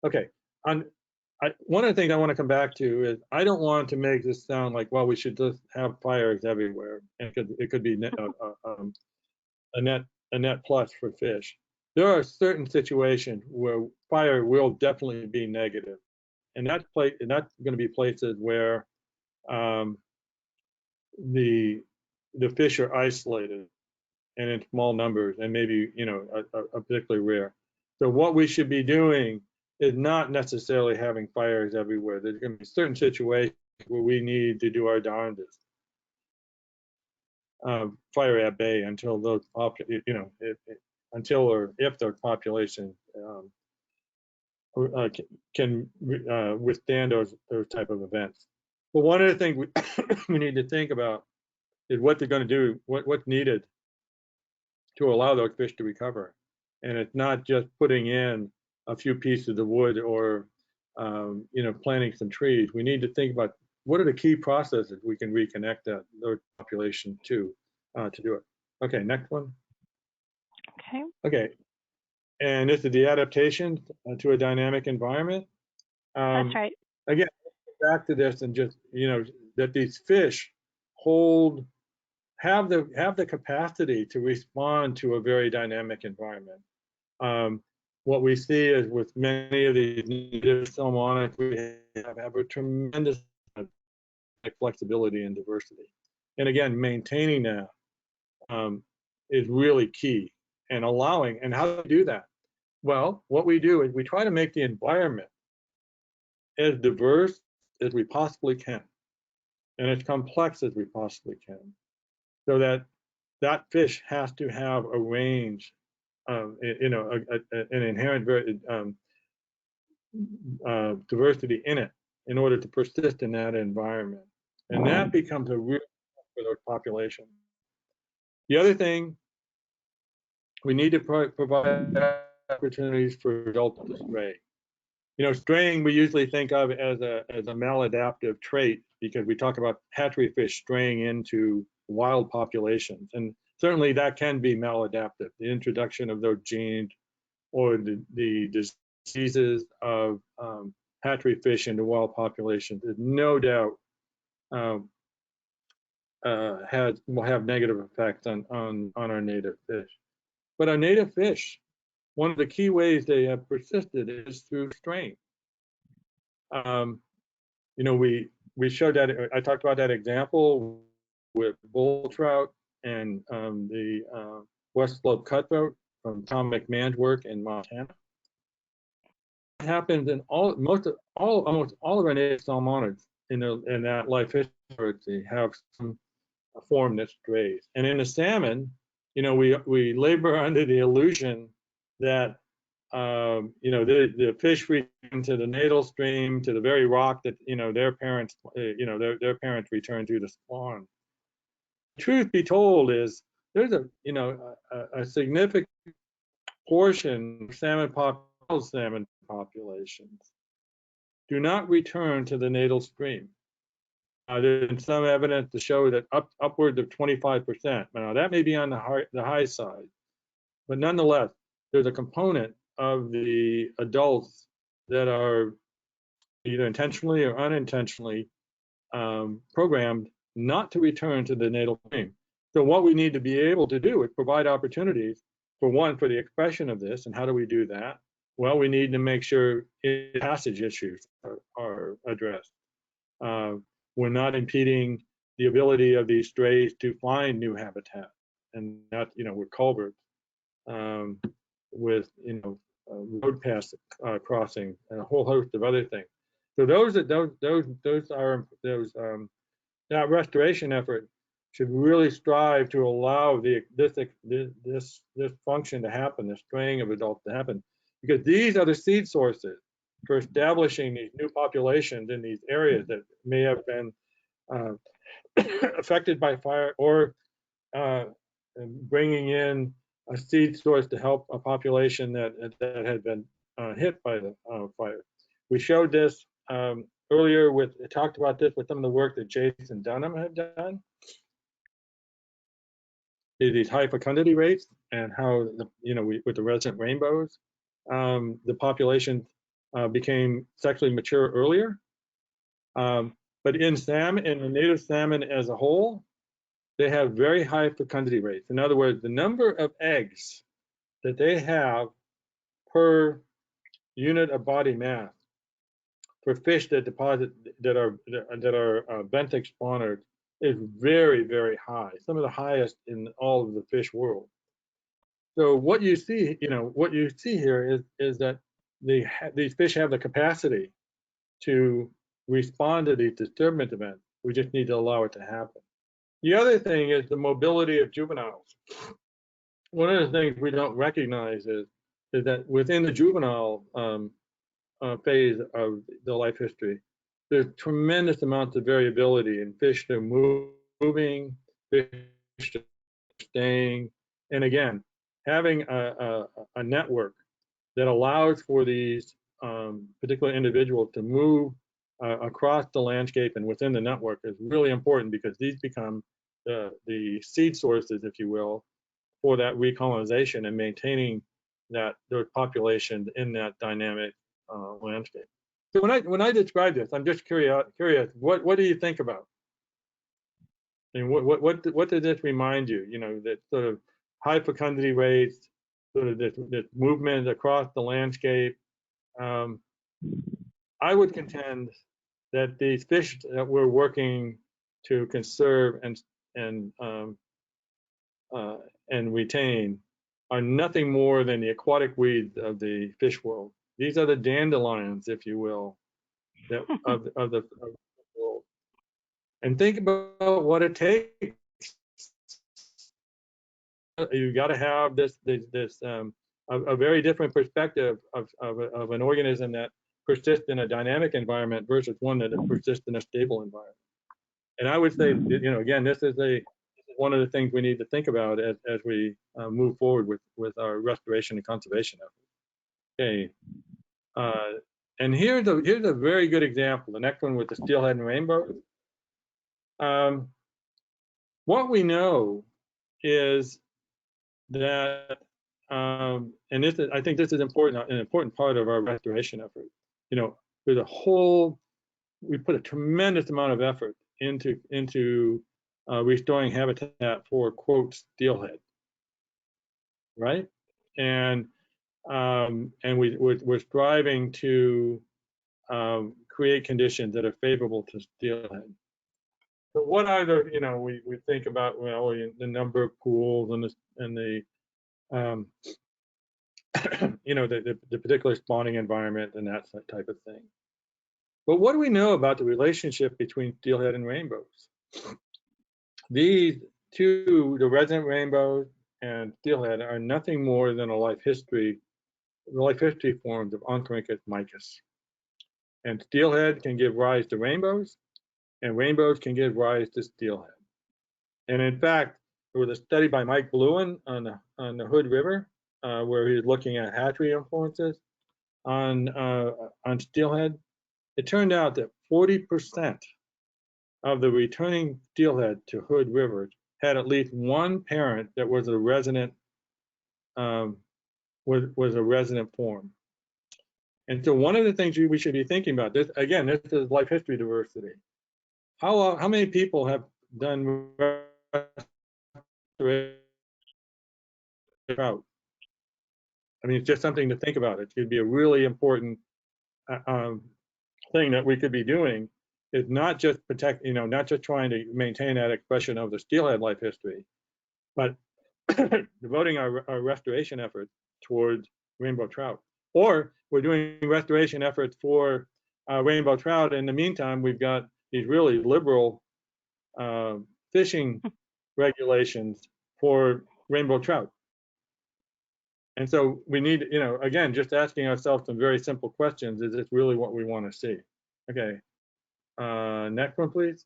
Okay, one of the things I want to come back to is I don't want to make this sound like, well, we should just have fires everywhere, and it could be a net plus for fish. There are certain situations where fire will definitely be negative, and that's going to be places where the fish are isolated and in small numbers, and maybe a particularly rare. So what we should be doing is not necessarily having fires everywhere. There's going to be certain situations where we need to do our darndest. Fire at bay until those, until or if those populations can withstand those type of events. But one of the things we need to think about is what they're going to do, what's needed to allow those fish to recover. And it's not just putting in a few pieces of wood or planting some trees. We need to think about what are the key processes we can reconnect those population to do it. Okay, next one. Okay. Okay, and this is the adaptation to a dynamic environment. That's right. Again, back to this and just, that these fish have the capacity to respond to a very dynamic environment. What we see is with many of these native salmonids, we have a tremendous flexibility and diversity. And again, maintaining that is really key, and how do we do that? Well, what we do is we try to make the environment as diverse as we possibly can, and as complex as we possibly can, so that fish has to have a range, an inherent diversity in it in order to persist in that environment. And that becomes a real for those populations. The other thing, we need to provide opportunities for adults to stray. Straying we usually think of as a maladaptive trait, because we talk about hatchery fish straying into wild populations, and certainly that can be maladaptive. The introduction of those genes or the diseases of hatchery fish into wild populations is no doubt will have negative effects on our native fish. But our native fish, one of the key ways they have persisted is through straying. We showed that, I talked about that example with bull trout and the West Slope cutthroat from Tom McMahon's work in Montana. It happens in almost all of our native salmonids in that life history have some form that strays. And in the salmon, we labor under the illusion that the fish reach into the natal stream, to the very rock that their parents their parents return to spawn. Truth be told is there's a significant portion of salmon populations do not return to the natal stream. There's been some evidence to show that upwards of 25%. Now that may be on the high side, but nonetheless, there's a component of the adults that are either intentionally or unintentionally programmed not to return to the natal stream. So what we need to be able to do is provide opportunities for the expression of this. And how do we do that? Well, we need to make sure passage issues are addressed. We're not impeding the ability of these strays to find new habitat, and that with culverts, with road pass crossing, and a whole host of other things. So that restoration effort should really strive to allow this function to happen, the straying of adults to happen, because these are the seed sources for establishing these new populations in these areas that may have been affected by fire, or bringing in a seed source to help a population that had been hit by the fire. We showed this earlier talked about this with some of the work that Jason Dunham had done. These high fecundity rates, and how with the resident rainbows, the population became sexually mature earlier. But in the native salmon as a whole, they have very high fecundity rates. In other words, the number of eggs that they have per unit of body mass for fish that are benthic spawners is very, very high. Some of the highest in all of the fish world. So what you see here is that these fish have the capacity to respond to these disturbance events. We just need to allow it to happen. The other thing is the mobility of juveniles. One of the things we don't recognize is that within the juvenile phase of the life history, there's tremendous amounts of variability in fish that are moving, fish that are staying, and again, having a network that allows for these particular individuals to move across the landscape and within the network is really important, because these become the seed sources, if you will, for that recolonization and maintaining those populations in that dynamic landscape. So when I describe this, I'm just curious. What do you think about? And what does this remind you? You know, that sort of high fecundity rates, sort of this movement across the landscape. Um, I would contend that these fish that we're working to conserve and um, and retain are nothing more than the aquatic weeds of the fish world. These are the dandelions, if you will, that of the world. And think about what it takes. You got to have a very different perspective of an organism that persists in a dynamic environment versus one that persists in a stable environment. And I would say, you know, again, this is one of the things we need to think about as we move forward with our restoration and conservation efforts. Okay, and here's a very good example. The next one with the steelhead and rainbow. What we know is that, and this is, I think this is important, an important part of our restoration effort. You know, we put a tremendous amount of effort into restoring habitat for, quote, steelhead, right? And we're striving to create conditions that are favorable to steelhead. But what are the, you know, we think about, well, the number of pools and the you know, the particular spawning environment and that type of thing. But what do we know about the relationship between steelhead and rainbows? These two, the resident rainbow and steelhead, are nothing more than life history forms of Oncorhynchus micus. And steelhead can give rise to rainbows, and rainbows can give rise to steelhead. And in fact, there was a study by Mike Bluen on the Hood River, where he was looking at hatchery influences on steelhead. It turned out that 40% of the returning steelhead to Hood River had at least one parent that was a resident was a resident form. And so one of the things we should be thinking about, this again, this is life history diversity. How many people have done trout? I mean, it's just something to think about. It could be a really important thing that we could be doing, is not just protect, you know, not just trying to maintain that expression of the steelhead life history, but devoting our restoration efforts towards rainbow trout. Or we're doing restoration efforts for rainbow trout. In the meantime, we've got these really liberal fishing regulations for rainbow trout. And so we need, you know, again, just asking ourselves some very simple questions. Is this really what we want to see? Okay. Next one, please.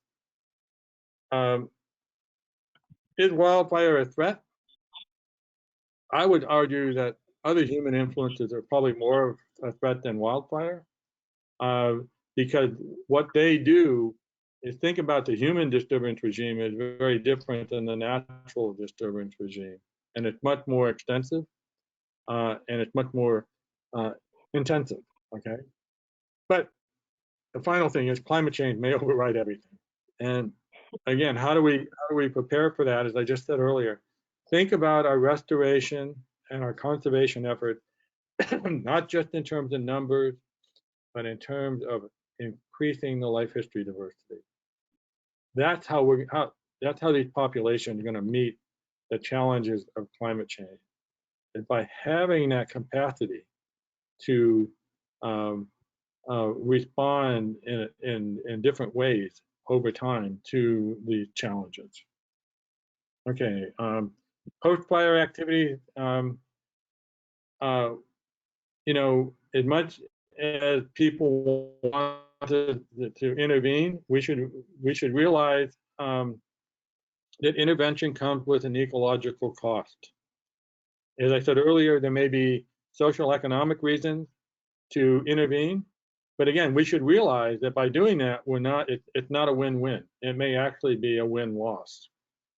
Is wildfire a threat? I would argue that other human influences are probably more of a threat than wildfire, because what they do is, think about the human disturbance regime is very different than the natural disturbance regime, and it's much more extensive, and it's much more intensive. Okay, but the final thing is climate change may override everything. And again, how do we prepare for that? As I just said earlier, think about our restoration and our conservation efforts, not just in terms of numbers, but in terms of increasing the life history diversity. That's how these populations are going to meet the challenges of climate change, is by having that capacity to respond in different ways over time to these challenges. Okay, post-fire activity, you know, as much as people want to intervene, we should realize that intervention comes with an ecological cost. As I said earlier, there may be social economic reasons to intervene, but again, we should realize that by doing that, it's not a win-win. It may actually be a win-loss.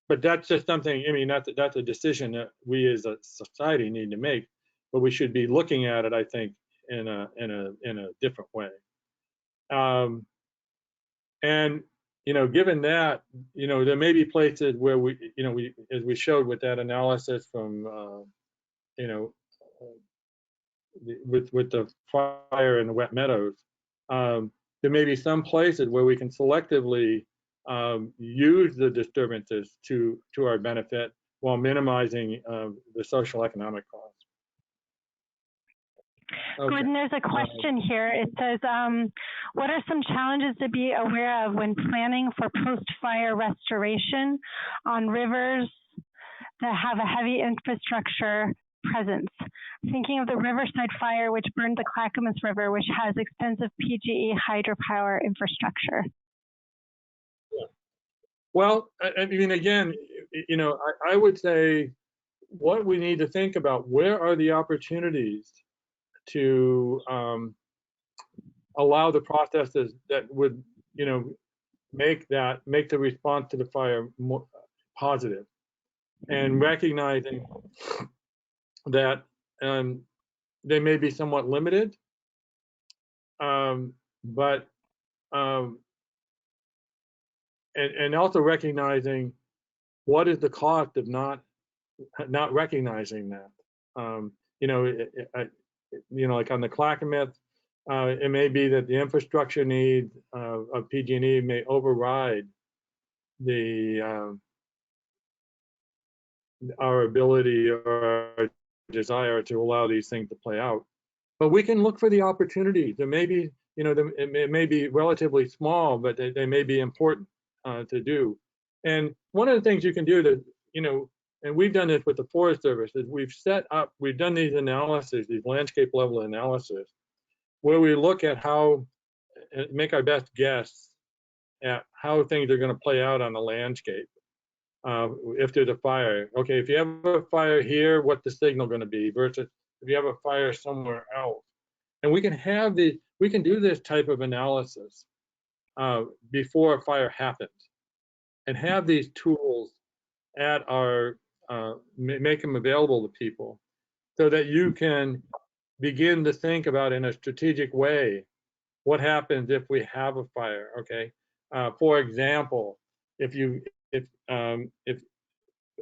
But that's just something, I mean, that's a decision that we as a society need to make, but we should be looking at it, I think, in a different way. Um, and given that, there may be places where we, as we showed with that analysis from, you know, with the fire in the wet meadows, there may be some places where we can selectively use the disturbances to our benefit while minimizing the social economic costs. Okay. Good, and there's a question here. It says, what are some challenges to be aware of when planning for post-fire restoration on rivers that have a heavy infrastructure presence? Thinking of the Riverside fire, which burned the Clackamas River, which has extensive PGE hydropower infrastructure. Yeah. Well, I mean, again, I would say what we need to think about, where are the opportunities to allow the processes that would, make the response to the fire more positive, and recognizing that they may be somewhat limited, but and also recognizing what is the cost of not recognizing that. Like on the Clackamas, it may be that the infrastructure needs of PG&E may override our ability or our desire to allow these things to play out. But we can look for the opportunities. There may be, it may be relatively small, but they may be important to do. And one of the things you can do that, and we've done this with the Forest Service, is we've done these analyses, these landscape level analysis, where we look at make our best guess at how things are going to play out on the landscape. If there's a fire, okay, if you have a fire here, what's the signal going to be versus if you have a fire somewhere else? And we can do this type of analysis before a fire happens, and have these tools at make them available to people, so that you can begin to think about in a strategic way what happens if we have a fire. Okay, for example, if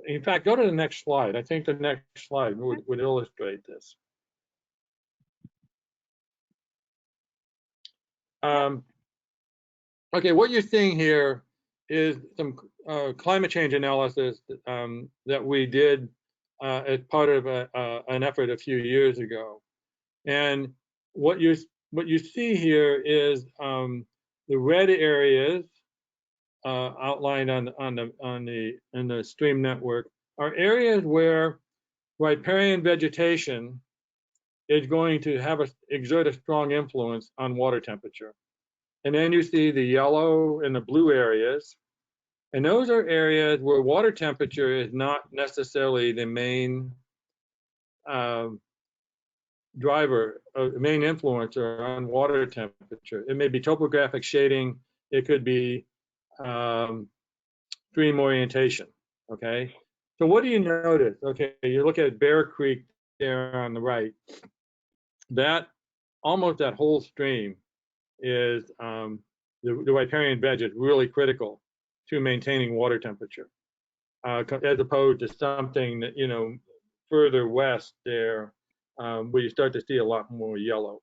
in fact, go to the next slide. I think the next slide would illustrate this. Okay, what you're seeing here is some climate change analysis that we did as part of an effort a few years ago. And what you see here is the red areas outlined in the stream network are areas where riparian vegetation is going to exert a strong influence on water temperature. And then you see the yellow and the blue areas, and those are areas where water temperature is not necessarily the main driver, the main influencer on water temperature. It may be topographic shading, it could be stream orientation. Okay, so what do you notice? Okay, you look at Bear Creek there on the right. Almost that whole stream is the riparian veg is really critical to maintaining water temperature, as opposed to something that further west there, where you start to see a lot more yellow.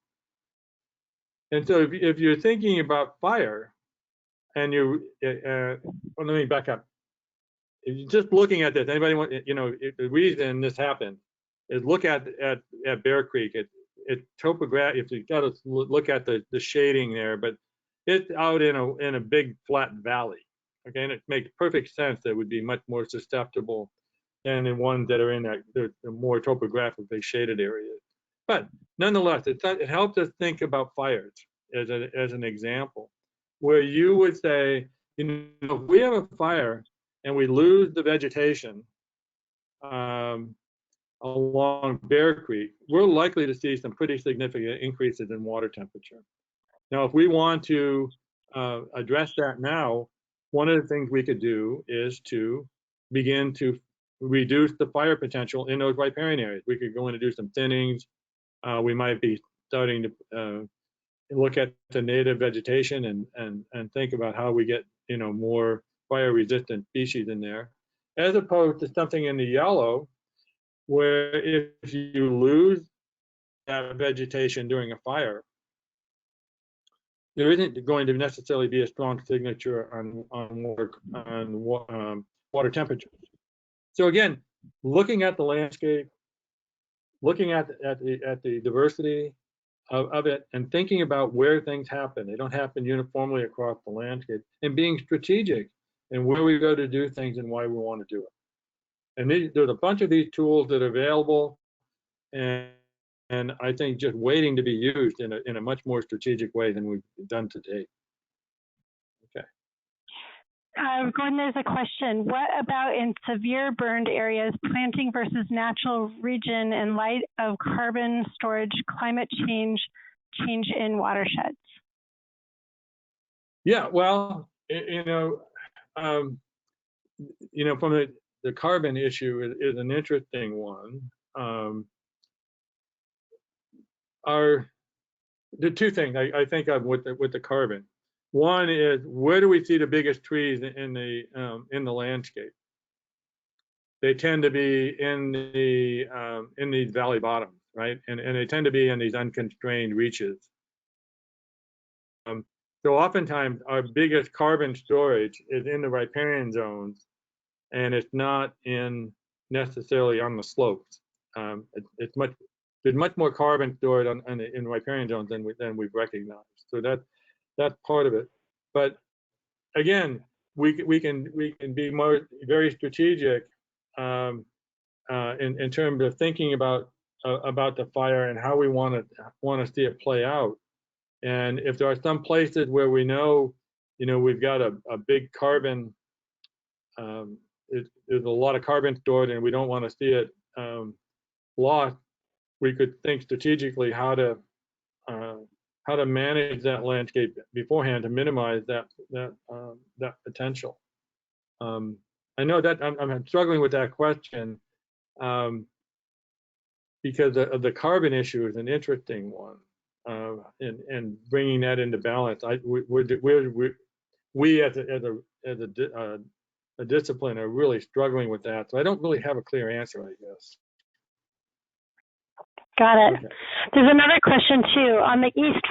And so if you're thinking about fire, and let me back up. If you're just looking at this, anybody want, the reason this happened is look at Bear Creek. It's topographic. If you got to look at the shading there, but it's out in a big flat valley. Okay, and it makes perfect sense that it would be much more susceptible than the ones that are in the more topographically shaded areas. But nonetheless, it helps us think about fires as an example, where you would say, if we have a fire and we lose the vegetation along Bear Creek, we're likely to see some pretty significant increases in water temperature. Now, if we want to address that now, one of the things we could do is to begin to reduce the fire potential in those riparian areas. We could go in and do some thinnings. We might be starting to look at the native vegetation and think about how we get, more fire-resistant species in there, as opposed to something in the yellow, where if you lose that vegetation during a fire, there isn't going to necessarily be a strong signature on water temperature. So again, looking at the landscape, looking at the diversity of it, and thinking about where things happen. They don't happen uniformly across the landscape, and being strategic in where we go to do things and why we want to do it. And there's a bunch of these tools that are available, and I think just waiting to be used in a much more strategic way than we've done to date. Okay. Gordon, there's a question. What about in severe burned areas, planting versus natural region in light of carbon storage, climate change in watersheds? Yeah, well, from the carbon issue is an interesting one. The two things I think of with the carbon. One is, where do we see the biggest trees in the landscape? They tend to be in these valley bottoms, right? And they tend to be in these unconstrained reaches. So oftentimes our biggest carbon storage is in the riparian zones, and it's not necessarily on the slopes. There's much more carbon stored in riparian zones than we've recognized. So that's part of it. But again, we can be very strategic in terms of thinking about the fire and how we want to see it play out. And if there are some places where we know, we've got a big carbon, there's a lot of carbon stored, and we don't want to see it lost, we could think strategically how to manage that landscape beforehand to minimize that potential. I know that I'm struggling with that question because the carbon issue is an interesting one, and bringing that into balance. We as a discipline are really struggling with that. So I don't really have a clear answer, I guess. Got it. Okay. There's another question too. On the East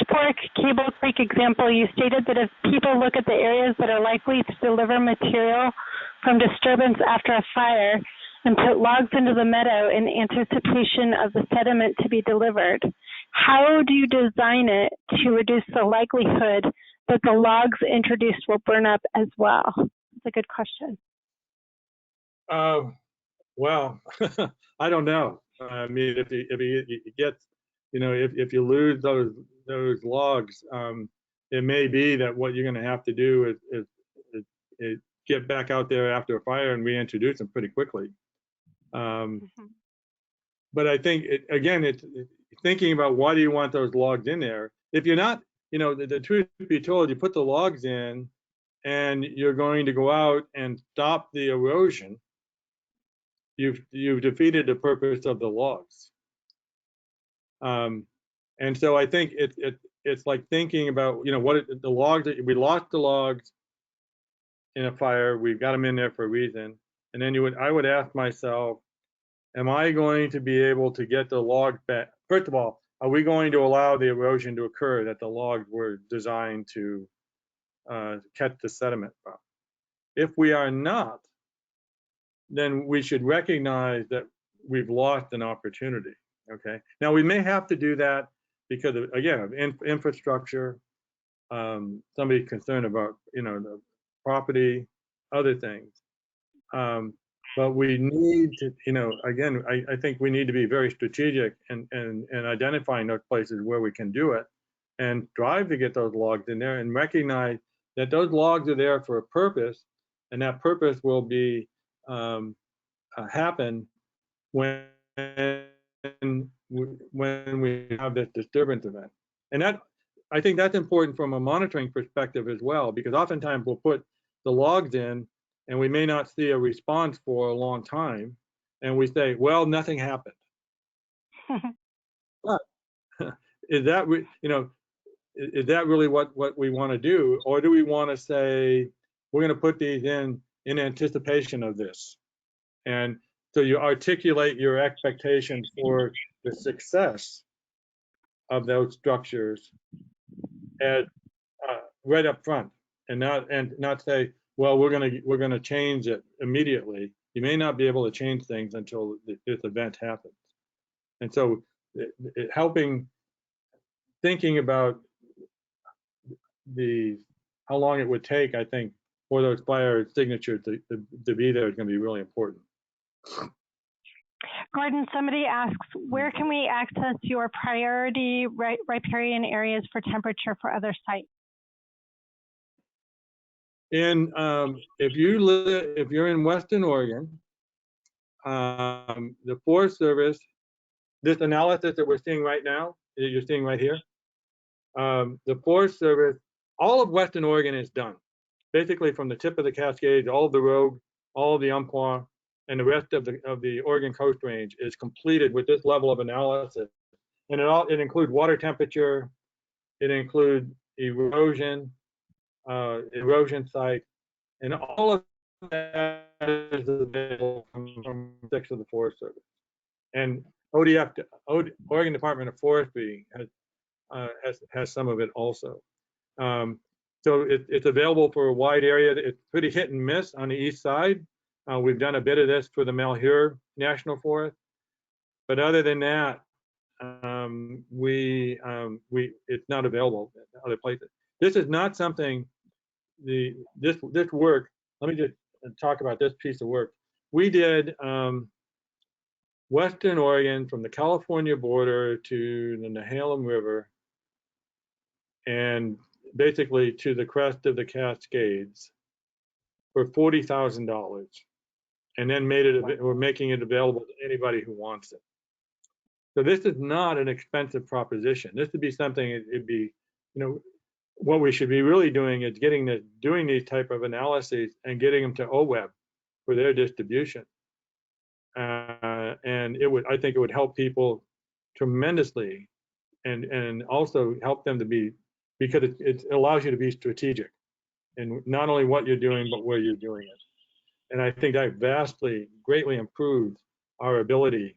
Fork Cable Creek example, you stated that if people look at the areas that are likely to deliver material from disturbance after a fire and put logs into the meadow in anticipation of the sediment to be delivered, how do you design it to reduce the likelihood that the logs introduced will burn up as well? That's a good question. Well, I don't know. I mean, if you get, if you lose those logs, it may be that what you're going to have to do is get back out there after a fire and reintroduce them pretty quickly. But I think it's thinking about why do you want those logs in there. If you're not, the truth be told, you put the logs in and you're going to go out and stop the erosion, you've defeated the purpose of the logs. And so I think it's like thinking about, what the logs that we lost the logs in a fire, we've got them in there for a reason. And then I would ask myself, am I going to be able to get the logs back? First of all, are we going to allow the erosion to occur that the logs were designed to catch the sediment from? If we are not, then we should recognize that we've lost an opportunity. Okay. Now we may have to do that because of, again, of infrastructure, somebody concerned about, the property, other things. But we need to, again, I think we need to be very strategic and identifying those places where we can do it and strive to get those logs in there and recognize that those logs are there for a purpose, and that purpose will be happen when we have this disturbance event. And I think that's important from a monitoring perspective as well, because oftentimes we'll put the logs in and we may not see a response for a long time, and we say, well, nothing happened. But is that, is that really what we want to do? Or do we want to say, we're going to put these in anticipation of this? And so you articulate your expectations for the success of those structures at, right up front, and not say, well, we're gonna change it immediately. You may not be able to change things until this event happens. And so helping, thinking about how long it would take, I think, for those fire signatures to be there is going to be really important. Gordon, somebody asks, where can we access your priority riparian areas for temperature for other sites? And if you're in Western Oregon, the Forest Service, this analysis that we're seeing right now, that you're seeing right here, the Forest Service, all of Western Oregon is done. Basically from the tip of the Cascades, all of the Rogue, all of the Umpqua, and the rest of the Oregon Coast Range is completed with this level of analysis. And it includes water temperature, it includes erosion, erosion site, and all of that is available from 6 of the Forest Service. And Oregon Department of Forestry has some of it also. So it's available for a wide area. It's pretty hit and miss on the east side. We've done a bit of this for the Malheur National Forest, but other than that, it's not available in other places. This is not something. This work. Let me just talk about this piece of work. We did Western Oregon from the California border to the Nehalem River, and basically to the crest of the Cascades for $40,000, and then we're making it available to anybody who wants it. So this is not an expensive proposition. This would be something, it'd be, what we should be really doing is doing these type of analyses and getting them to OWEB for their distribution. And I think it would help people tremendously, and also help them to be, because it allows you to be strategic in not only what you're doing, but where you're doing it. And I think that greatly improved our ability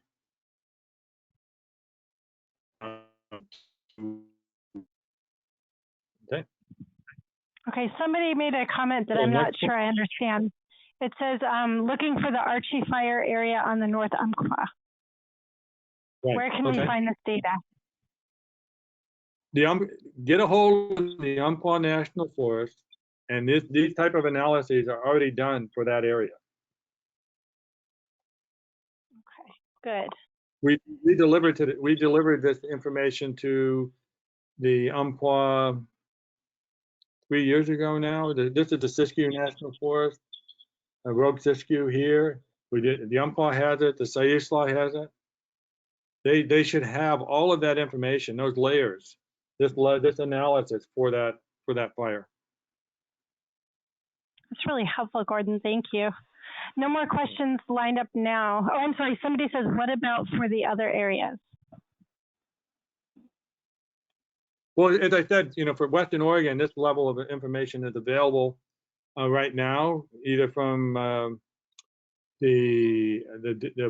Okay, somebody made a comment that I'm not sure I understand. It says, looking for the Archie Fire area on the North Umpqua. Right. Where can we find this data? Get a hold of the Umpqua National Forest, and these type of analyses are already done for that area. Okay, good. We delivered this information to the Umpqua 3 years ago now. This is the Siskiyou National Forest, Rogue Siskiyou here. The Umpqua has it, the Siuslaw has it. They should have all of that information, those layers, this analysis for that fire. That's really helpful, Gordon. Thank you. No more questions lined up now. Oh, I'm sorry. Somebody says, what about for the other areas? Well, as I said, for Western Oregon, this level of information is available right now, either from the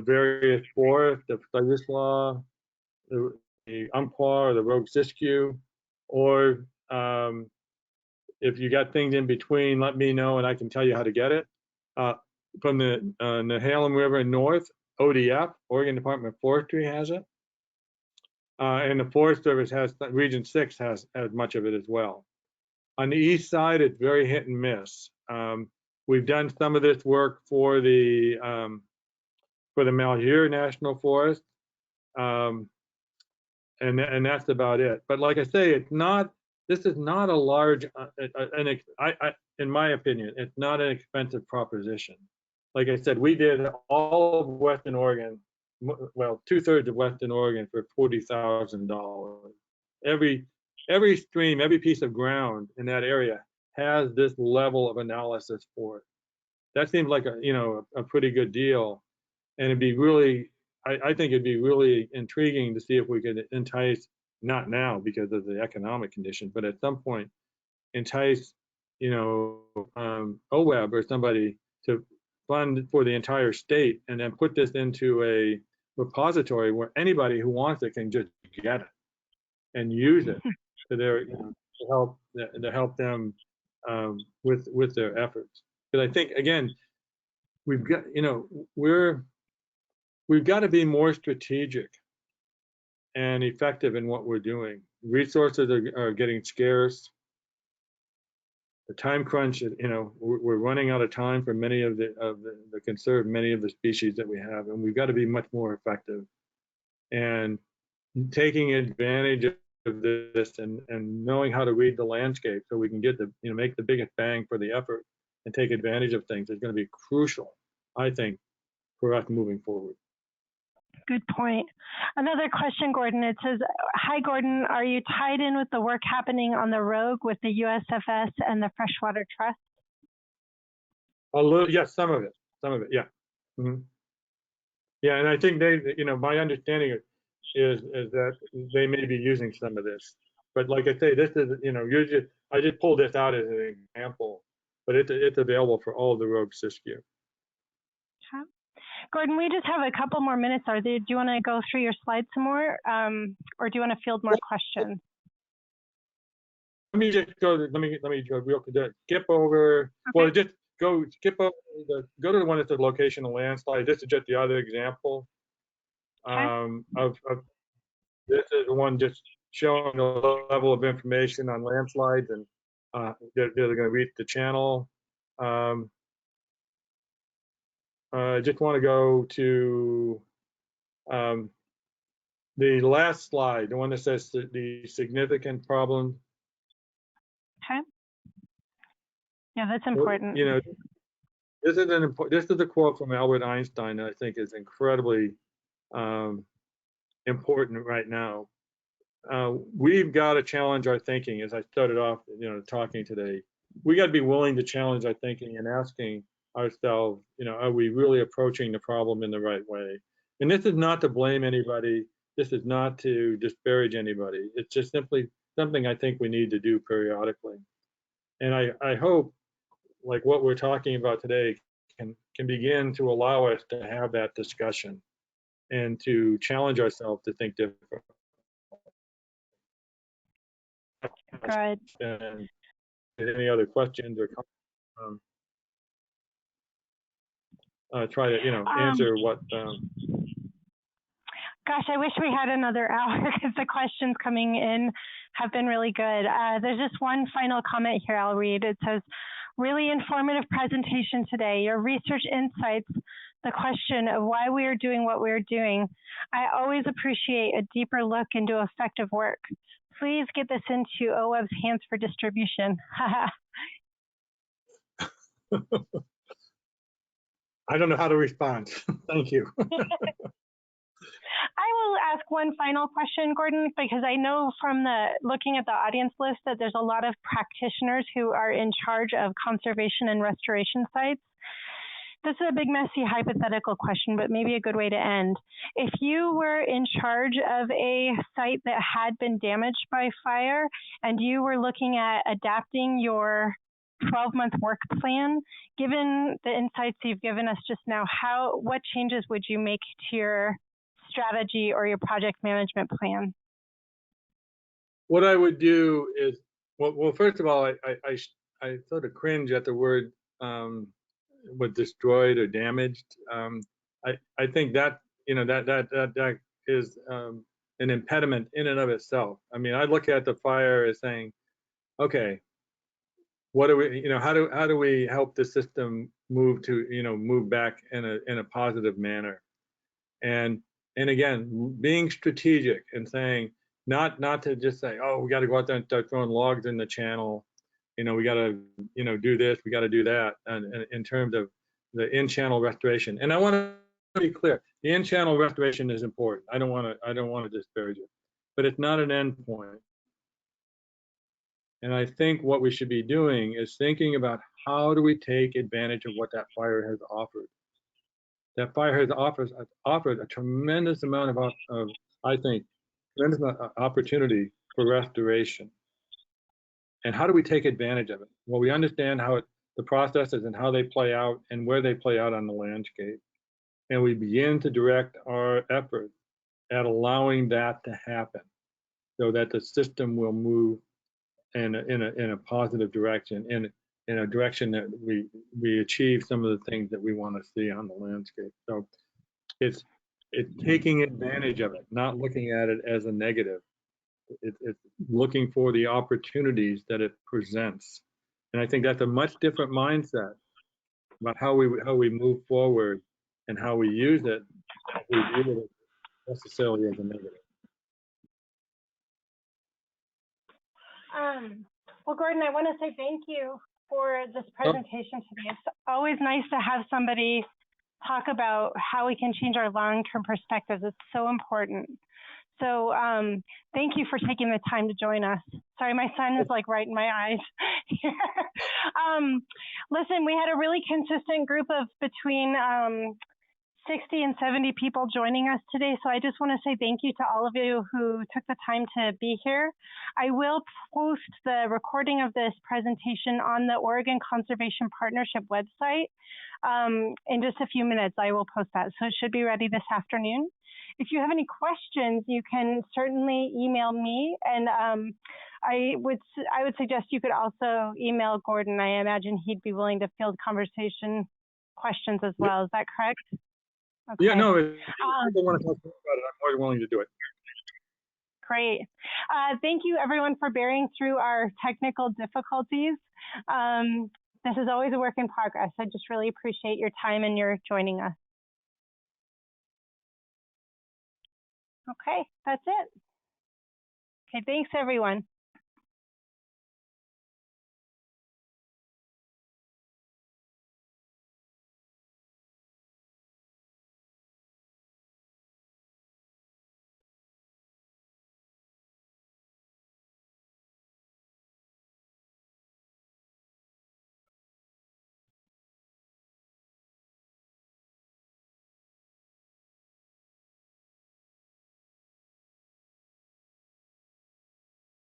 various forests, the Siuslaw, the Umpqua, or the Rogue Siskiyou, or if you got things in between, let me know and I can tell you how to get it. From the Nehalem River north, ODF, Oregon Department of Forestry, has it. And the Forest Service Region 6 has much of it as well. On the east side, it's very hit and miss. We've done some of this work for the Malheur National Forest, and that's about it. But like I say, this is not a large, in my opinion, it's not an expensive proposition. Like I said, we did all of Western Oregon, well, 2/3 of Western Oregon for $40,000. Every stream, every piece of ground in that area has this level of analysis for it. That seems like a pretty good deal, and it'd be really, I think it'd be really intriguing to see if we could entice not now because of the economic conditions, but at some point entice, OWEB or somebody to fund for the entire state and then put this into a repository where anybody who wants it can just get it and use it to their, to help them with their efforts. Because I think again, we've got, we've got to be more strategic and effective in what we're doing. Resources are getting scarce. The time crunch, we're running out of time for many of the conserve many of the species that we have, and we've got to be much more effective. And taking advantage of this and knowing how to read the landscape so we can get the, make the biggest bang for the effort and take advantage of things is going to be crucial, I think, for us moving forward. Good point. Another question, Gordon. It says, hi, Gordon, are you tied in with the work happening on the Rogue with the USFS and the Freshwater Trust? A little, yes, some of it, yeah. Mm-hmm. Yeah, and I think they, my understanding is that they may be using some of this. But like I say, this is, usually, I just pulled this out as an example, but it's available for all the Rogue Siskiyou. Okay. Gordon, we just have a couple more minutes. Do you want to go through your slides some more, or do you want to field more questions? Let me just go. Let me go real quick. Skip over. Okay. Well, just skip over. Go to the one that says location of landslide. This is just the other example. Okay. Of this is the one just showing the level of information on landslides and they're going to reach the channel. I just want to go to the last slide, the one that says the significant problem. Okay. Yeah, that's important. This is a quote from Albert Einstein that I think is incredibly important right now. We've got to challenge our thinking, as I started off, talking today. We got to be willing to challenge our thinking and asking ourselves, are we really approaching the problem in the right way? And this is not to blame anybody. This is not to disparage anybody. It's just simply something I think we need to do periodically. And I hope, like what we're talking about today, can begin to allow us to have that discussion and to challenge ourselves to think different. Good. And any other questions or try to answer what. Gosh, I wish we had another hour because the questions coming in have been really good. There's just one final comment here I'll read. It says, really informative presentation today. Your research insights the question of why we are doing what we're doing. I always appreciate a deeper look into effective work. Please get this into OWEB's hands for distribution. I don't know how to respond. Thank you. I will ask one final question, Gordon, because I know from looking at the audience list that there's a lot of practitioners who are in charge of conservation and restoration sites. This is a big, messy, hypothetical question, but maybe a good way to end. If you were in charge of a site that had been damaged by fire and you were looking at adapting your 12-month work plan, given the insights you've given us just now, what changes would you make to your strategy or your project management plan? What I would do is, well, first of all, I sort of cringe at the word was destroyed or damaged. I think that that is an impediment in and of itself. I mean, I look at the fire as saying, okay, what do we, how do we help the system move back in a positive manner? And again, being strategic and saying, not to just say, oh, we got to go out there and start throwing logs in the channel. We got to, do this, we got to do that. And in terms of the in-channel restoration. And I want to be clear, the in-channel restoration is important. I don't want to disparage it, but it's not an end point. And I think what we should be doing is thinking about how do we take advantage of what that fire has offered. That fire has offered a tremendous amount of I think, tremendous opportunity for restoration. And how do we take advantage of it? Well, we understand how the processes and how they play out and where they play out on the landscape. And we begin to direct our effort at allowing that to happen so that the system will move in a positive direction, in a direction that we achieve some of the things that we want to see on the landscape. So it's taking advantage of it, not looking at it as a negative. It's looking for the opportunities that it presents. And I think that's a much different mindset about how we move forward and how we use it. We view it necessarily as a negative. Well, Gordon, I want to say thank you for this presentation today. It's always nice to have somebody talk about how we can change our long-term perspectives. It's so important. So thank you for taking the time to join us. Sorry, my son is like right in my eyes. Listen, we had a really consistent group of between 60 and 70 people joining us today. So I just want to say thank you to all of you who took the time to be here. I will post the recording of this presentation on the Oregon Conservation Partnership website. In just a few minutes, I will post that. So it should be ready this afternoon. If you have any questions, you can certainly email me. And I would suggest you could also email Gordon. I imagine he'd be willing to field conversation questions as well. Is that correct? Okay. Yeah, no, if people want to talk about it, I'm more than willing to do it. Great. Thank you, everyone, for bearing through our technical difficulties. This is always a work in progress. I just really appreciate your time and your joining us. Okay, that's it. Okay, thanks, everyone.